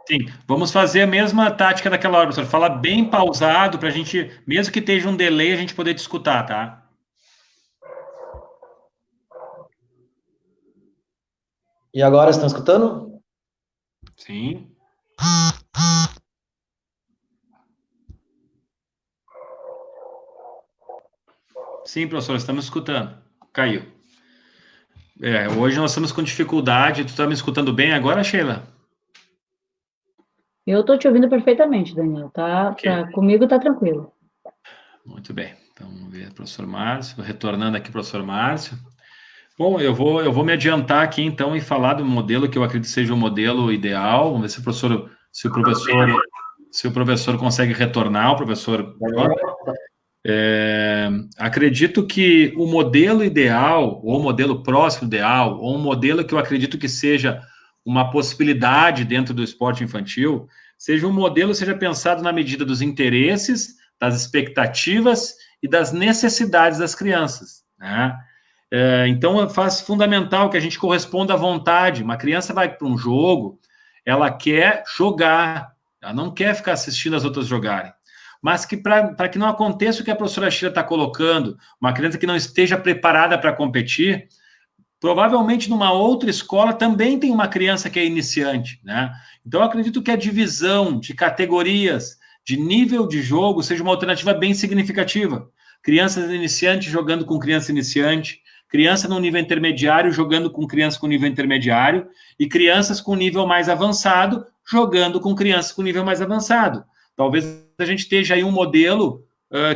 Sim, vamos fazer a mesma tática daquela hora, professor. Falar bem pausado para a gente, mesmo que esteja um delay, a gente poder te escutar, tá? E agora, estão escutando? Sim. Sim, professor, estamos escutando. Caiu. Hoje nós estamos com dificuldade. Tu está me escutando bem agora, Sheila? Eu estou te ouvindo perfeitamente, Daniel. Comigo está tranquilo. Muito bem. Então, vamos ver o professor Márcio. Retornando aqui, professor Márcio. Bom, eu vou me adiantar aqui, então, e falar do modelo que eu acredito seja o modelo ideal. Vamos ver se o professor consegue retornar, o professor... acredito que o modelo ideal, ou o modelo próximo ideal, ou um modelo que eu acredito que seja uma possibilidade dentro do esporte infantil, seja pensado na medida dos interesses, das expectativas e das necessidades das crianças, né? Então, faz fundamental que a gente corresponda à vontade. Uma criança vai para um jogo, ela quer jogar, ela não quer ficar assistindo as outras jogarem. Mas que para que não aconteça o que a professora Sheila está colocando, uma criança que não esteja preparada para competir, provavelmente numa outra escola também tem uma criança que é iniciante, né? Então, eu acredito que a divisão de categorias, de nível de jogo, seja uma alternativa bem significativa. Crianças iniciantes jogando com criança iniciante, criança no nível intermediário jogando com criança com nível intermediário, e crianças com nível mais avançado jogando com crianças com nível mais avançado. Talvez a gente esteja aí um modelo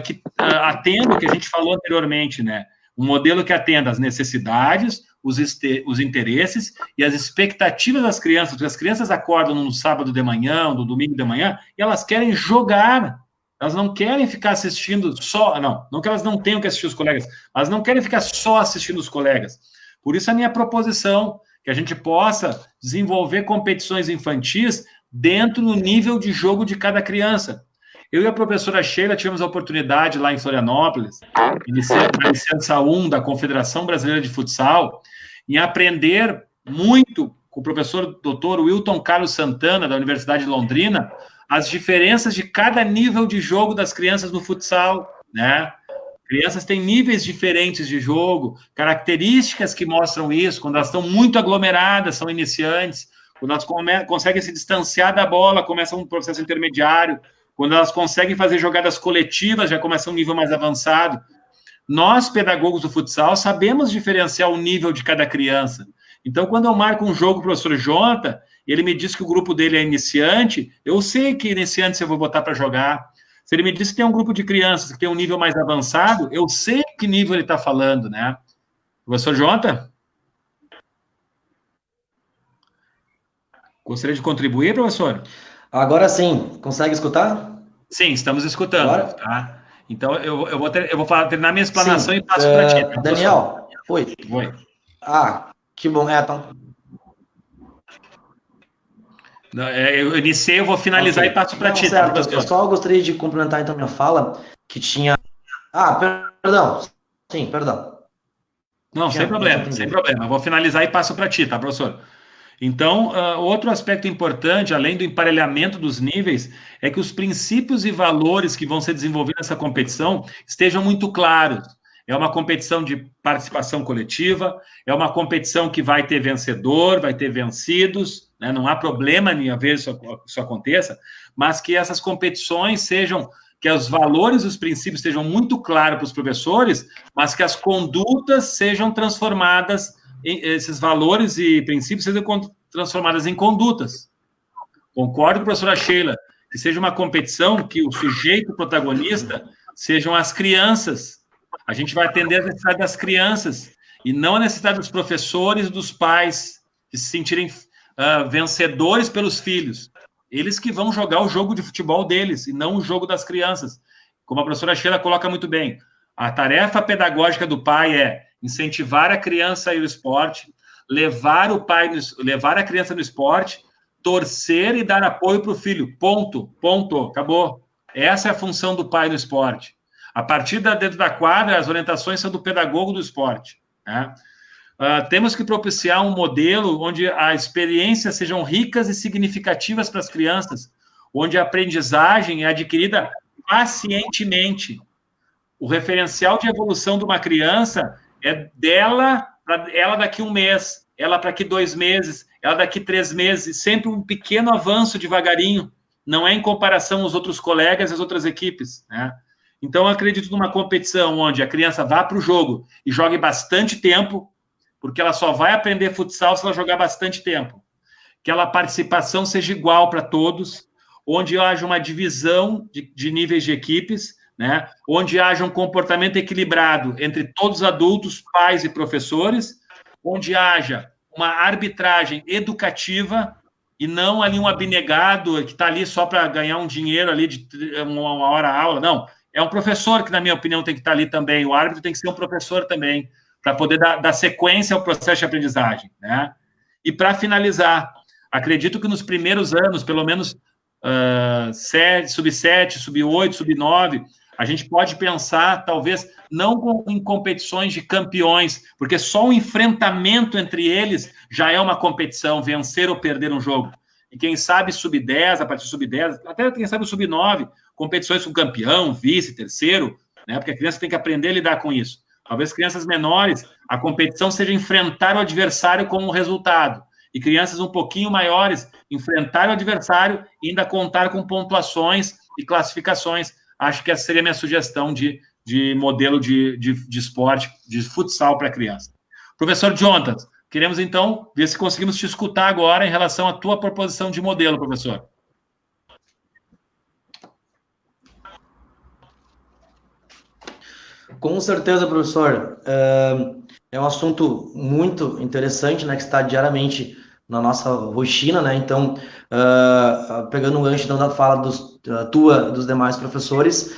que atenda o que a gente falou anteriormente, né? Um modelo que atenda às necessidades, os interesses e as expectativas das crianças, porque as crianças acordam no sábado de manhã, no domingo de manhã, e elas querem jogar, elas não querem ficar assistindo só, não que elas não tenham que assistir os colegas, elas não querem ficar só assistindo os colegas. Por isso a minha proposição, que a gente possa desenvolver competições infantis dentro do nível de jogo de cada criança. Eu e a professora Sheila tivemos a oportunidade lá em Florianópolis, na licença 1 da Confederação Brasileira de Futsal, em aprender muito com o professor Dr. Wilton Carlos Santana, da Universidade de Londrina, as diferenças de cada nível de jogo das crianças no futsal, né? Crianças têm níveis diferentes de jogo, características que mostram isso, quando elas estão muito aglomeradas, são iniciantes, quando elas conseguem se distanciar da bola, começa um processo intermediário, quando elas conseguem fazer jogadas coletivas, já começa um nível mais avançado. Nós, pedagogos do futsal, sabemos diferenciar o nível de cada criança. Então, quando eu marco um jogo com o professor Jonathan, ele me diz que o grupo dele é iniciante, eu sei que iniciantes eu vou botar para jogar. Se ele me diz que tem um grupo de crianças que tem um nível mais avançado, eu sei que nível ele está falando, né? Professor Jonathan? Gostaria de contribuir, professor? Agora sim, consegue escutar? Sim, estamos escutando. Agora? Tá? Então, eu vou terminar minha explanação Sim, e passo para ti. Tá, Daniel, oi. Oi. Ah, que bom. Então... Eu iniciei, eu vou finalizar e passo para ti. Certo. Tá, eu só gostaria de complementar então minha fala, que tinha... perdão. Sim, perdão. Não, sem problema. Eu vou finalizar e passo para ti, tá, professor? Então, outro aspecto importante, além do emparelhamento dos níveis, é que os princípios e valores que vão ser desenvolvidos nessa competição estejam muito claros. É uma competição de participação coletiva, é uma competição que vai ter vencedor, vai ter vencidos, né? Não há problema em haver isso aconteça, mas que essas competições sejam, que os valores e os princípios estejam muito claros para os professores, mas que as condutas sejam transformadas, esses valores e princípios sejam transformadas em condutas. Concordo com a professora Sheila, que seja uma competição que o sujeito protagonista sejam as crianças. A gente vai atender a necessidade das crianças e não a necessidade dos professores e dos pais que se sentirem vencedores pelos filhos. Eles que vão jogar o jogo de futebol deles e não o jogo das crianças. Como a professora Sheila coloca muito bem, a tarefa pedagógica do pai é incentivar a criança a ir ao esporte, levar a criança no esporte, torcer e dar apoio para o filho. Ponto, acabou. Essa é a função do pai no esporte. A partir dentro da quadra, as orientações são do pedagogo do esporte, né? Temos que propiciar um modelo onde as experiências sejam ricas e significativas para as crianças, onde a aprendizagem é adquirida pacientemente. O referencial de evolução de uma criança é dela para ela daqui 1 mês, ela para daqui 2 meses, ela daqui 3 meses, sempre um pequeno avanço devagarinho, não é em comparação aos outros colegas e às outras equipes, né? Então, eu acredito numa competição onde a criança vá para o jogo e jogue bastante tempo, porque ela só vai aprender futsal se ela jogar bastante tempo. Que a participação seja igual para todos, onde haja uma divisão de níveis de equipes, né? Onde haja um comportamento equilibrado entre todos os adultos, pais e professores, onde haja uma arbitragem educativa e não ali um abnegado que está ali só para ganhar um dinheiro ali de 1 hora a aula, não. É um professor que, na minha opinião, tem que estar ali também. O árbitro tem que ser um professor também, para poder dar sequência ao processo de aprendizagem, né? E, para finalizar, acredito que nos primeiros anos, pelo menos sub-7, sub-8, sub-9, a gente pode pensar, talvez, não em competições de campeões, porque só o enfrentamento entre eles já é uma competição, vencer ou perder um jogo. E quem sabe sub-10, a partir do sub-10, até quem sabe o sub-9, competições com campeão, vice, terceiro, né? Porque a criança tem que aprender a lidar com isso. Talvez crianças menores, a competição seja enfrentar o adversário como resultado. E crianças um pouquinho maiores, enfrentar o adversário e ainda contar com pontuações e classificações. Acho que essa seria a minha sugestão de modelo de esporte, de futsal para criança. Professor Jonathan, queremos, então, ver se conseguimos te escutar agora em relação à tua proposição de modelo, professor. Com certeza, professor. É um assunto muito interessante, né, que está diariamente na nossa rotina, né? Então, pegando um gancho da fala dos demais professores,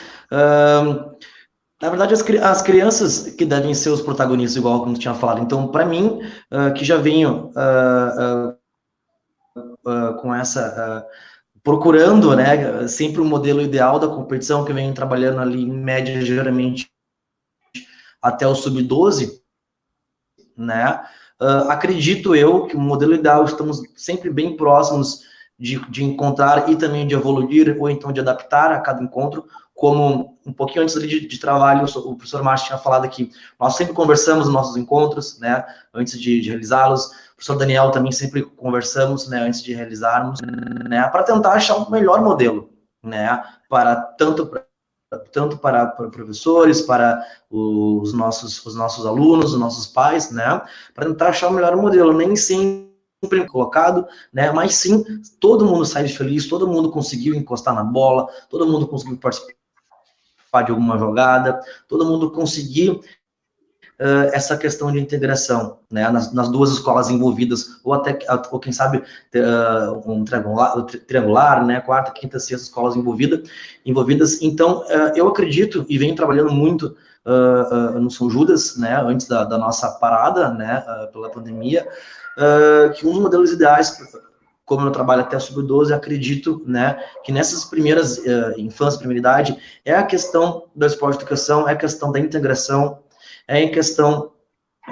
Na verdade, as crianças que devem ser os protagonistas, igual como tu tinha falado. Então, para mim, que já venho com essa... procurando, né, sempre o modelo ideal da competição, que vem trabalhando ali, em média, geralmente, até o sub-12, né, acredito eu que o modelo ideal, estamos sempre bem próximos de encontrar e também de evoluir, ou então de adaptar a cada encontro, como um pouquinho antes ali de trabalho, o professor Márcio tinha falado aqui, nós sempre conversamos nos nossos encontros, né, antes de realizá-los, o professor Daniel também sempre conversamos, né, antes de realizarmos, né, para tentar achar um melhor modelo, né, para tanto para professores, para os nossos alunos, os nossos pais, né, para tentar achar o melhor modelo, nem sempre colocado, né, mas sim, todo mundo sai feliz, todo mundo conseguiu encostar na bola, todo mundo conseguiu participar de alguma jogada, todo mundo conseguiu essa questão de integração, né, nas duas escolas envolvidas, ou até, ou quem sabe, um triangular, né, quarta, quinta, sexta escolas envolvidas. Então, eu acredito, e venho trabalhando muito no São Judas, né, antes da nossa parada, né, pela pandemia, que um dos modelos ideais, como eu trabalho até sub-12, acredito, né, que nessas primeiras infância, primeira idade, é a questão do esporte de educação, é a questão da integração, é em questão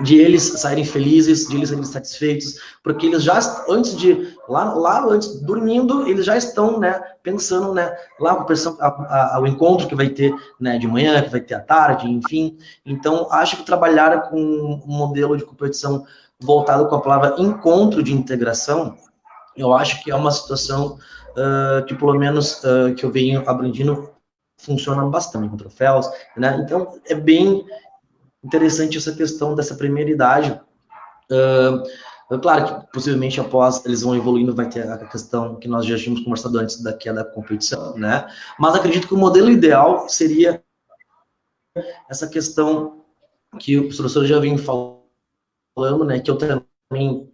de eles saírem felizes, de eles saírem satisfeitos, porque eles já, antes de, lá antes, dormindo, eles já estão, né, pensando, né, lá pensando o encontro que vai ter, né, de manhã, que vai ter à tarde, enfim. Então, acho que trabalhar com um modelo de competição voltado com a palavra encontro de integração, eu acho que é uma situação que, pelo menos, que eu venho aprendendo, funciona bastante com troféus, né, então, é bem interessante essa questão dessa primeira idade. Claro que possivelmente após eles vão evoluindo, vai ter a questão que nós já tínhamos conversado antes que é da competição, né? Mas acredito que o modelo ideal seria essa questão que o professor já vinha falando, né? Que eu também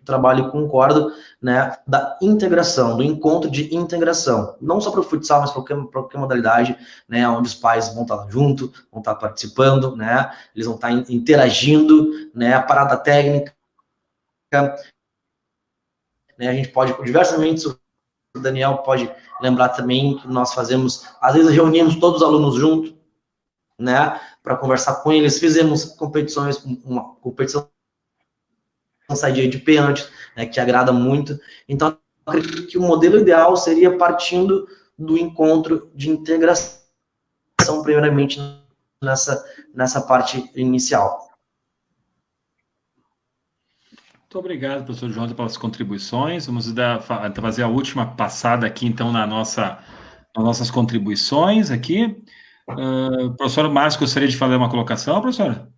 trabalho e concordo, né? Da integração, do encontro de integração, não só para o futsal, mas para qualquer modalidade, né? Onde os pais vão estar junto, vão estar participando, né? Eles vão estar interagindo, né? A parada técnica, né? A gente pode, diversamente, o Daniel pode lembrar também que nós fazemos, às vezes reunimos todos os alunos juntos, né? Para conversar com eles, fizemos competições, uma competição sadia de pênalti, né, que agrada muito. Então, acredito que o modelo ideal seria partindo do encontro de integração, primeiramente, nessa parte inicial. Muito obrigado, professor João, pelas contribuições. Vamos fazer a última passada aqui, então, nas nossas contribuições aqui. Professor Márcio, gostaria de fazer uma colocação, professora?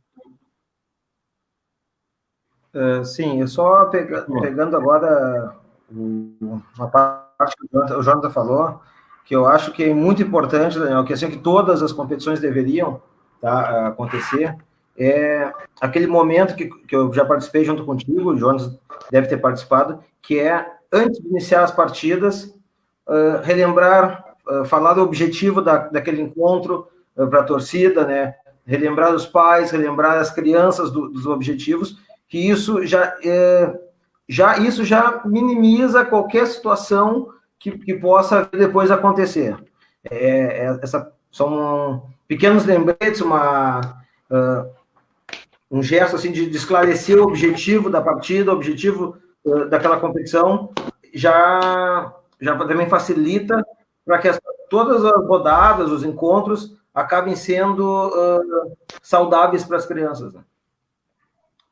Sim, eu só pegando agora uma parte que o Jonathan falou, que eu acho que é muito importante, Daniel, que assim que todas as competições deveriam, tá, acontecer, é aquele momento que eu já participei junto contigo, o Jonas deve ter participado, que é, antes de iniciar as partidas, relembrar, falar do objetivo daquele encontro para a torcida, né, relembrar os pais, relembrar as crianças dos objetivos, que isso já minimiza qualquer situação que possa depois acontecer. São pequenos lembretes, um gesto assim de esclarecer o objetivo da partida, o objetivo daquela competição, já também facilita para que todas as rodadas, os encontros, acabem sendo saudáveis para as crianças, né?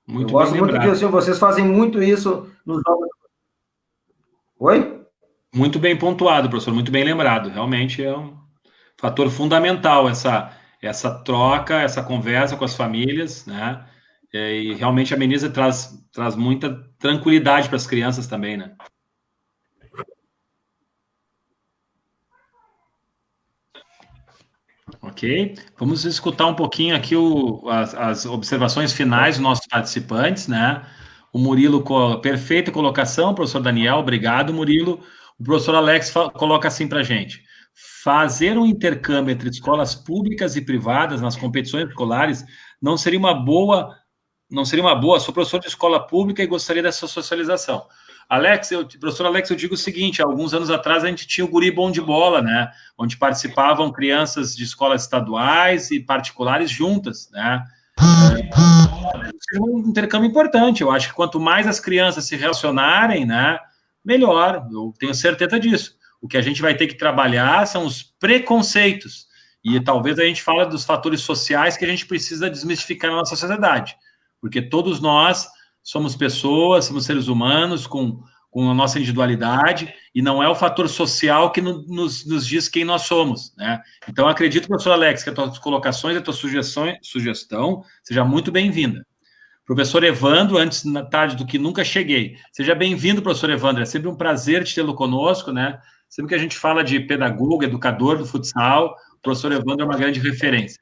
Eu gosto muito que assim, vocês fazem muito isso nos jogos. Oi? Muito bem pontuado, professor, muito bem lembrado. Realmente é um fator fundamental essa troca, essa conversa com as famílias, né? E realmente ameniza, traz muita tranquilidade para as crianças também, né? Ok, vamos escutar um pouquinho aqui as observações finais dos nossos participantes, né? O Murilo, perfeita colocação, professor Daniel, obrigado, Murilo. O professor Alex coloca assim para a gente. fazer um intercâmbio entre escolas públicas e privadas nas competições escolares não seria uma boa, sou professor de escola pública e gostaria dessa socialização. Professor Alex, eu digo o seguinte, há alguns anos atrás a gente tinha o Guri Bom de Bola, né, onde participavam crianças de escolas estaduais e particulares juntas, né, um intercâmbio importante. Eu acho que quanto mais as crianças se relacionarem, né, melhor. Eu tenho certeza disso. O que a gente vai ter que trabalhar são os preconceitos. E talvez a gente fale dos fatores sociais que a gente precisa desmistificar na nossa sociedade. Porque todos nós somos pessoas, somos seres humanos com a nossa individualidade, e não é o fator social que nos diz quem nós somos, né? Então, acredito, professor Alex, que as tuas colocações, a tua sugestão seja muito bem-vinda. Professor Evandro, antes na tarde do que nunca cheguei. Seja bem-vindo, professor Evandro. É sempre um prazer te tê-lo conosco, né? Sempre que a gente fala de pedagogo, educador do futsal, o professor Evandro é uma grande referência.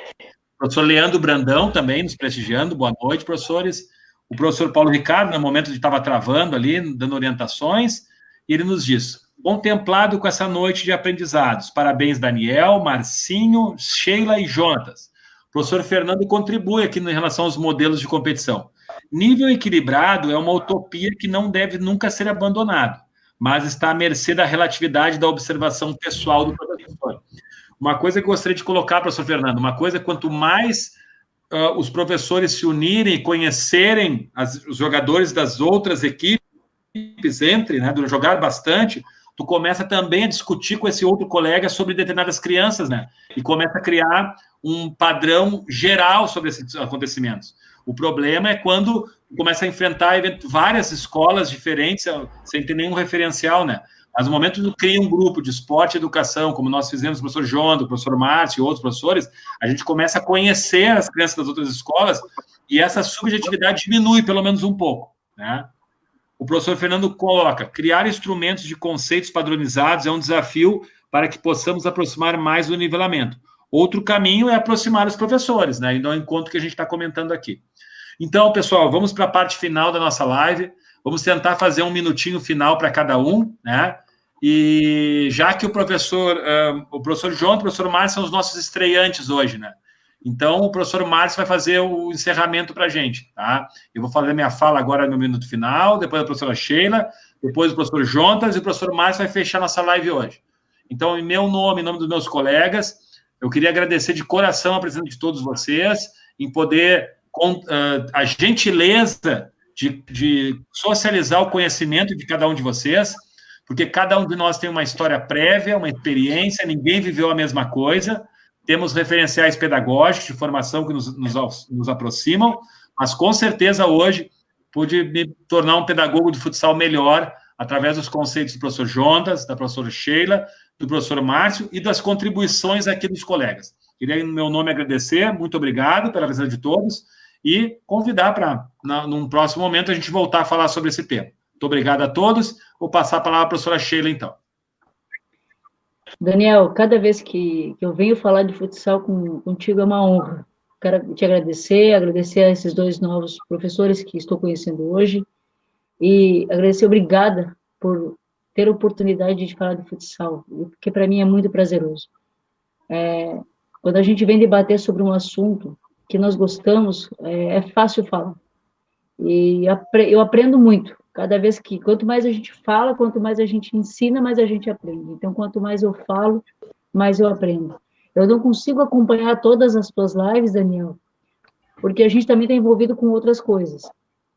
O professor Leandro Brandão também nos prestigiando. Boa noite, professores. O professor Paulo Ricardo, no momento que estava travando ali, dando orientações, e ele nos diz: contemplado com essa noite de aprendizados. Parabéns, Daniel, Marcinho, Sheila e Jonatas. O professor Fernando contribui aqui em relação aos modelos de competição. Nível equilibrado é uma utopia que não deve nunca ser abandonado, mas está à mercê da relatividade da observação pessoal do professor. Uma coisa que eu gostaria de colocar, professor Fernando, uma coisa, quanto mais os professores se unirem e conhecerem os jogadores das outras equipes, né, jogar bastante, tu começa também a discutir com esse outro colega sobre determinadas crianças, né, e começa a criar um padrão geral sobre esses acontecimentos. O problema é quando começa a enfrentar várias escolas diferentes, sem ter nenhum referencial, né? Mas no momento que cria um grupo de esporte e educação, como nós fizemos com o professor João, o professor Márcio e outros professores, a gente começa a conhecer as crianças das outras escolas e essa subjetividade diminui pelo menos um pouco, né? O professor Fernando coloca: criar instrumentos de conceitos padronizados é um desafio para que possamos aproximar mais do nivelamento. Outro caminho é aproximar os professores, né? E não encontro que a gente está comentando aqui. Então, pessoal, vamos para a parte final da nossa live. Vamos tentar fazer um minutinho final para cada um, né? E já que o professor João e o professor Márcio são os nossos estreantes hoje, né? Então, o professor Márcio vai fazer o encerramento para a gente, tá? Eu vou fazer minha fala agora no minuto final, depois a professora Sheila, depois o professor Jonas e o professor Márcio vai fechar nossa live hoje. Então, em meu nome, em nome dos meus colegas, eu queria agradecer de coração a presença de todos vocês, em poder, a gentileza de socializar o conhecimento de cada um de vocês, porque cada um de nós tem uma história prévia, uma experiência, ninguém viveu a mesma coisa, temos referenciais pedagógicos de formação que nos aproximam, mas com certeza hoje pude me tornar um pedagogo de futsal melhor através dos conceitos do professor Jonas, da professora Sheila, do professor Márcio e das contribuições aqui dos colegas. Queria, no meu nome, agradecer, muito obrigado pela presença de todos e convidar para, num próximo momento, a gente voltar a falar sobre esse tema. Muito obrigado a todos. Vou passar a palavra à professora Sheila, então. Daniel, cada vez que eu venho falar de futsal contigo é uma honra. Quero te agradecer a esses dois novos professores que estou conhecendo hoje e agradecer, obrigada por ter a oportunidade de falar de futsal, porque para mim é muito prazeroso. Quando a gente vem debater sobre um assunto que nós gostamos, é fácil falar. E eu aprendo muito. Cada vez quanto mais a gente fala, quanto mais a gente ensina, mais a gente aprende. Então, quanto mais eu falo, mais eu aprendo. Eu não consigo acompanhar todas as tuas lives, Daniel, porque a gente também está envolvido com outras coisas.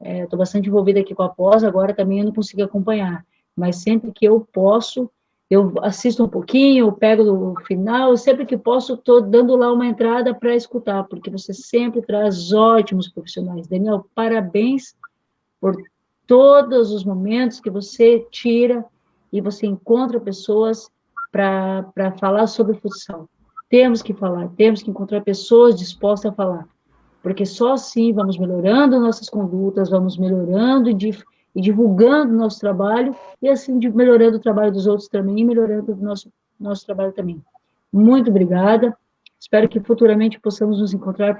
Estou bastante envolvida aqui com a pós, agora também eu não consigo acompanhar. Mas sempre que eu posso, eu assisto um pouquinho, eu pego no final, sempre que posso, estou dando lá uma entrada para escutar, porque você sempre traz ótimos profissionais. Daniel, parabéns por todos os momentos que você tira e você encontra pessoas para falar sobre futsal. Temos que falar, temos que encontrar pessoas dispostas a falar, porque só assim vamos melhorando nossas condutas, vamos melhorando e divulgando nosso trabalho, e assim melhorando o trabalho dos outros também, e melhorando o nosso trabalho também. Muito obrigada, espero que futuramente possamos nos encontrar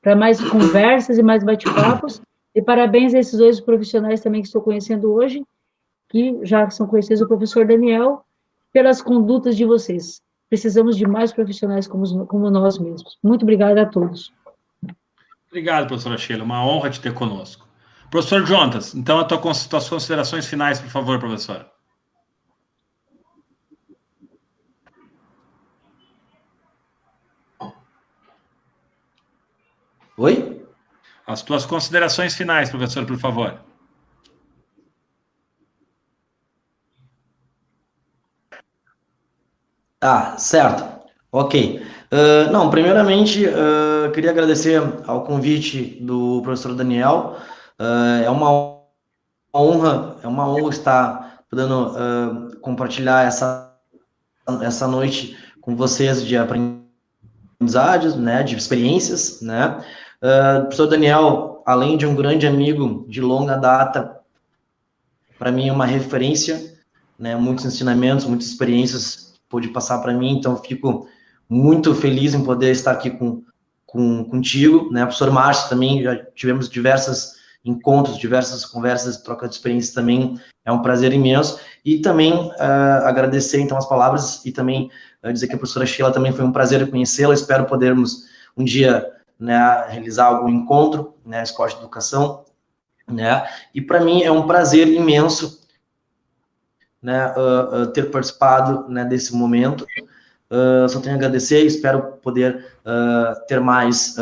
para mais conversas e mais bate-papos, e parabéns a esses dois profissionais também que estou conhecendo hoje, que já são conhecidos, o professor Daniel, pelas condutas de vocês. precisamos de mais profissionais como nós mesmos. Muito obrigada a todos. Obrigado, professora Sheila, uma honra te ter conosco. Professor Jonas, então, as tuas considerações finais, por favor, professora. Oi? As tuas considerações finais, professor, por favor. Ah, certo. Ok. Não, primeiramente, queria agradecer ao convite do professor Daniel. É uma honra estar podendo compartilhar essa noite com vocês de aprendizagens, né, de experiências, né. O professor Daniel, além de um grande amigo de longa data, para mim é uma referência, né, muitos ensinamentos, muitas experiências pôde passar para mim, então fico muito feliz em poder estar aqui contigo, né, professor Márcio também, já tivemos diversos encontros, diversas conversas, troca de experiências também, é um prazer imenso, e também agradecer, então, as palavras, e também dizer que a professora Sheila também foi um prazer conhecê-la, espero podermos um dia, né, realizar algum encontro, né, Escola de Educação, né, e para mim é um prazer imenso, né, ter participado, né, desse momento. Só tenho a agradecer, espero poder ter mais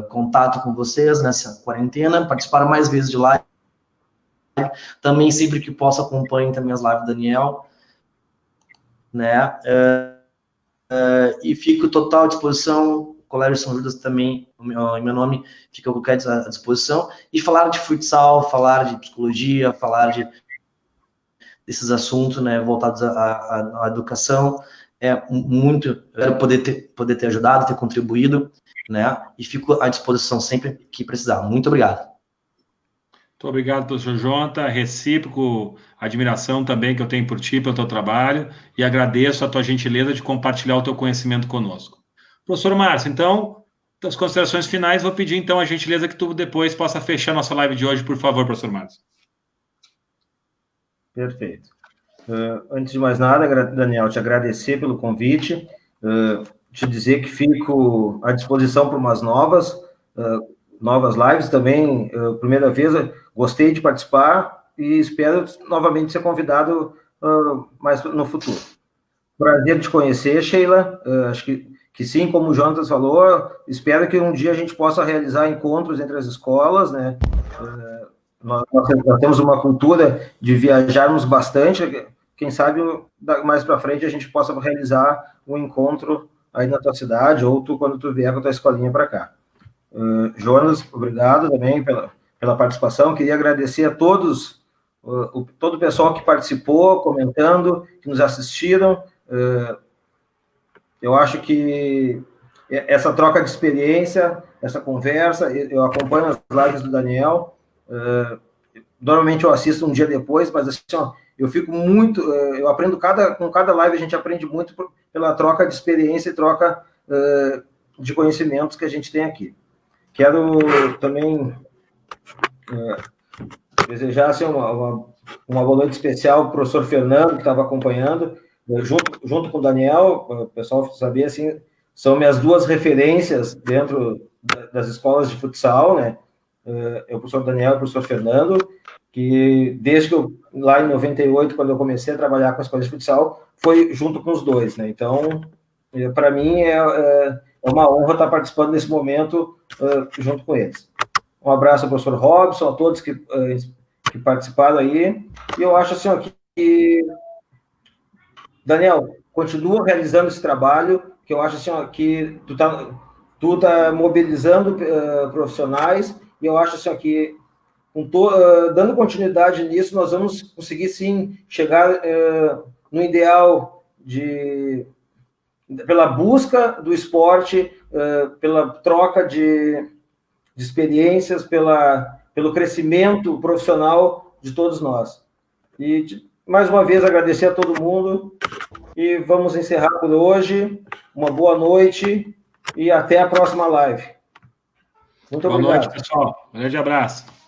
contato com vocês nessa quarentena, participar mais vezes de live, também sempre que posso acompanhe também as lives do Daniel, né, e fico total à disposição, o Colégio São Judas também, em meu nome, fica a qualquer disposição, e falar de futsal, falar de psicologia, falar desses assuntos, né, voltados à educação, muito, espero poder ter ajudado, ter contribuído, né, e fico à disposição sempre que precisar. Muito obrigado. Muito obrigado, professor Jonta, recíproco admiração também que eu tenho por ti, pelo teu trabalho, e agradeço a tua gentileza de compartilhar o teu conhecimento conosco. Professor Márcio, então, as considerações finais, vou pedir então a gentileza que tu depois possa fechar nossa live de hoje, por favor, professor Márcio. Perfeito. Antes de mais nada, Daniel, te agradecer pelo convite, te dizer que fico à disposição para umas novas lives também. Primeira vez, gostei de participar e espero novamente ser convidado mais no futuro. Prazer te conhecer, Sheila. Acho que sim, como o Jonas falou, espero que um dia a gente possa realizar encontros entre as escolas, né? Nós temos uma cultura de viajarmos bastante. Quem sabe mais para frente a gente possa realizar um encontro aí na tua cidade, ou quando tu vier com a tua escolinha para cá. Jonas, obrigado também pela participação. Queria agradecer a todos, todo o pessoal que participou, comentando, que nos assistiram. Eu acho que essa troca de experiência, essa conversa, eu acompanho as lives do Daniel. Normalmente eu assisto um dia depois, mas assim, ó, eu fico muito, eu aprendo com cada live, a gente aprende muito pela troca de experiência e troca de conhecimentos que a gente tem aqui. Quero também desejar assim, uma boa noite especial para o professor Fernando, que estava acompanhando, junto com o Daniel. O pessoal sabia, assim, são minhas duas referências dentro das escolas de futsal, né? O professor Daniel e o professor Fernando, que desde que lá em 98, quando eu comecei a trabalhar com a escola de futsal, foi junto com os dois, né? Então, para mim é uma honra estar participando desse momento junto com eles. Um abraço ao professor Robson, a todos que participaram aí. E eu acho assim, ó, que Daniel, continua realizando esse trabalho, que eu acho assim, ó, que tu tá mobilizando profissionais, e eu acho assim, ó, que dando continuidade nisso, nós vamos conseguir sim chegar no ideal pela busca do esporte, pela troca de experiências, pelo crescimento profissional de todos nós. E, mais uma vez, agradecer a todo mundo e vamos encerrar por hoje. Uma boa noite e até a próxima live. Muito obrigado. Boa noite, pessoal. Um grande abraço.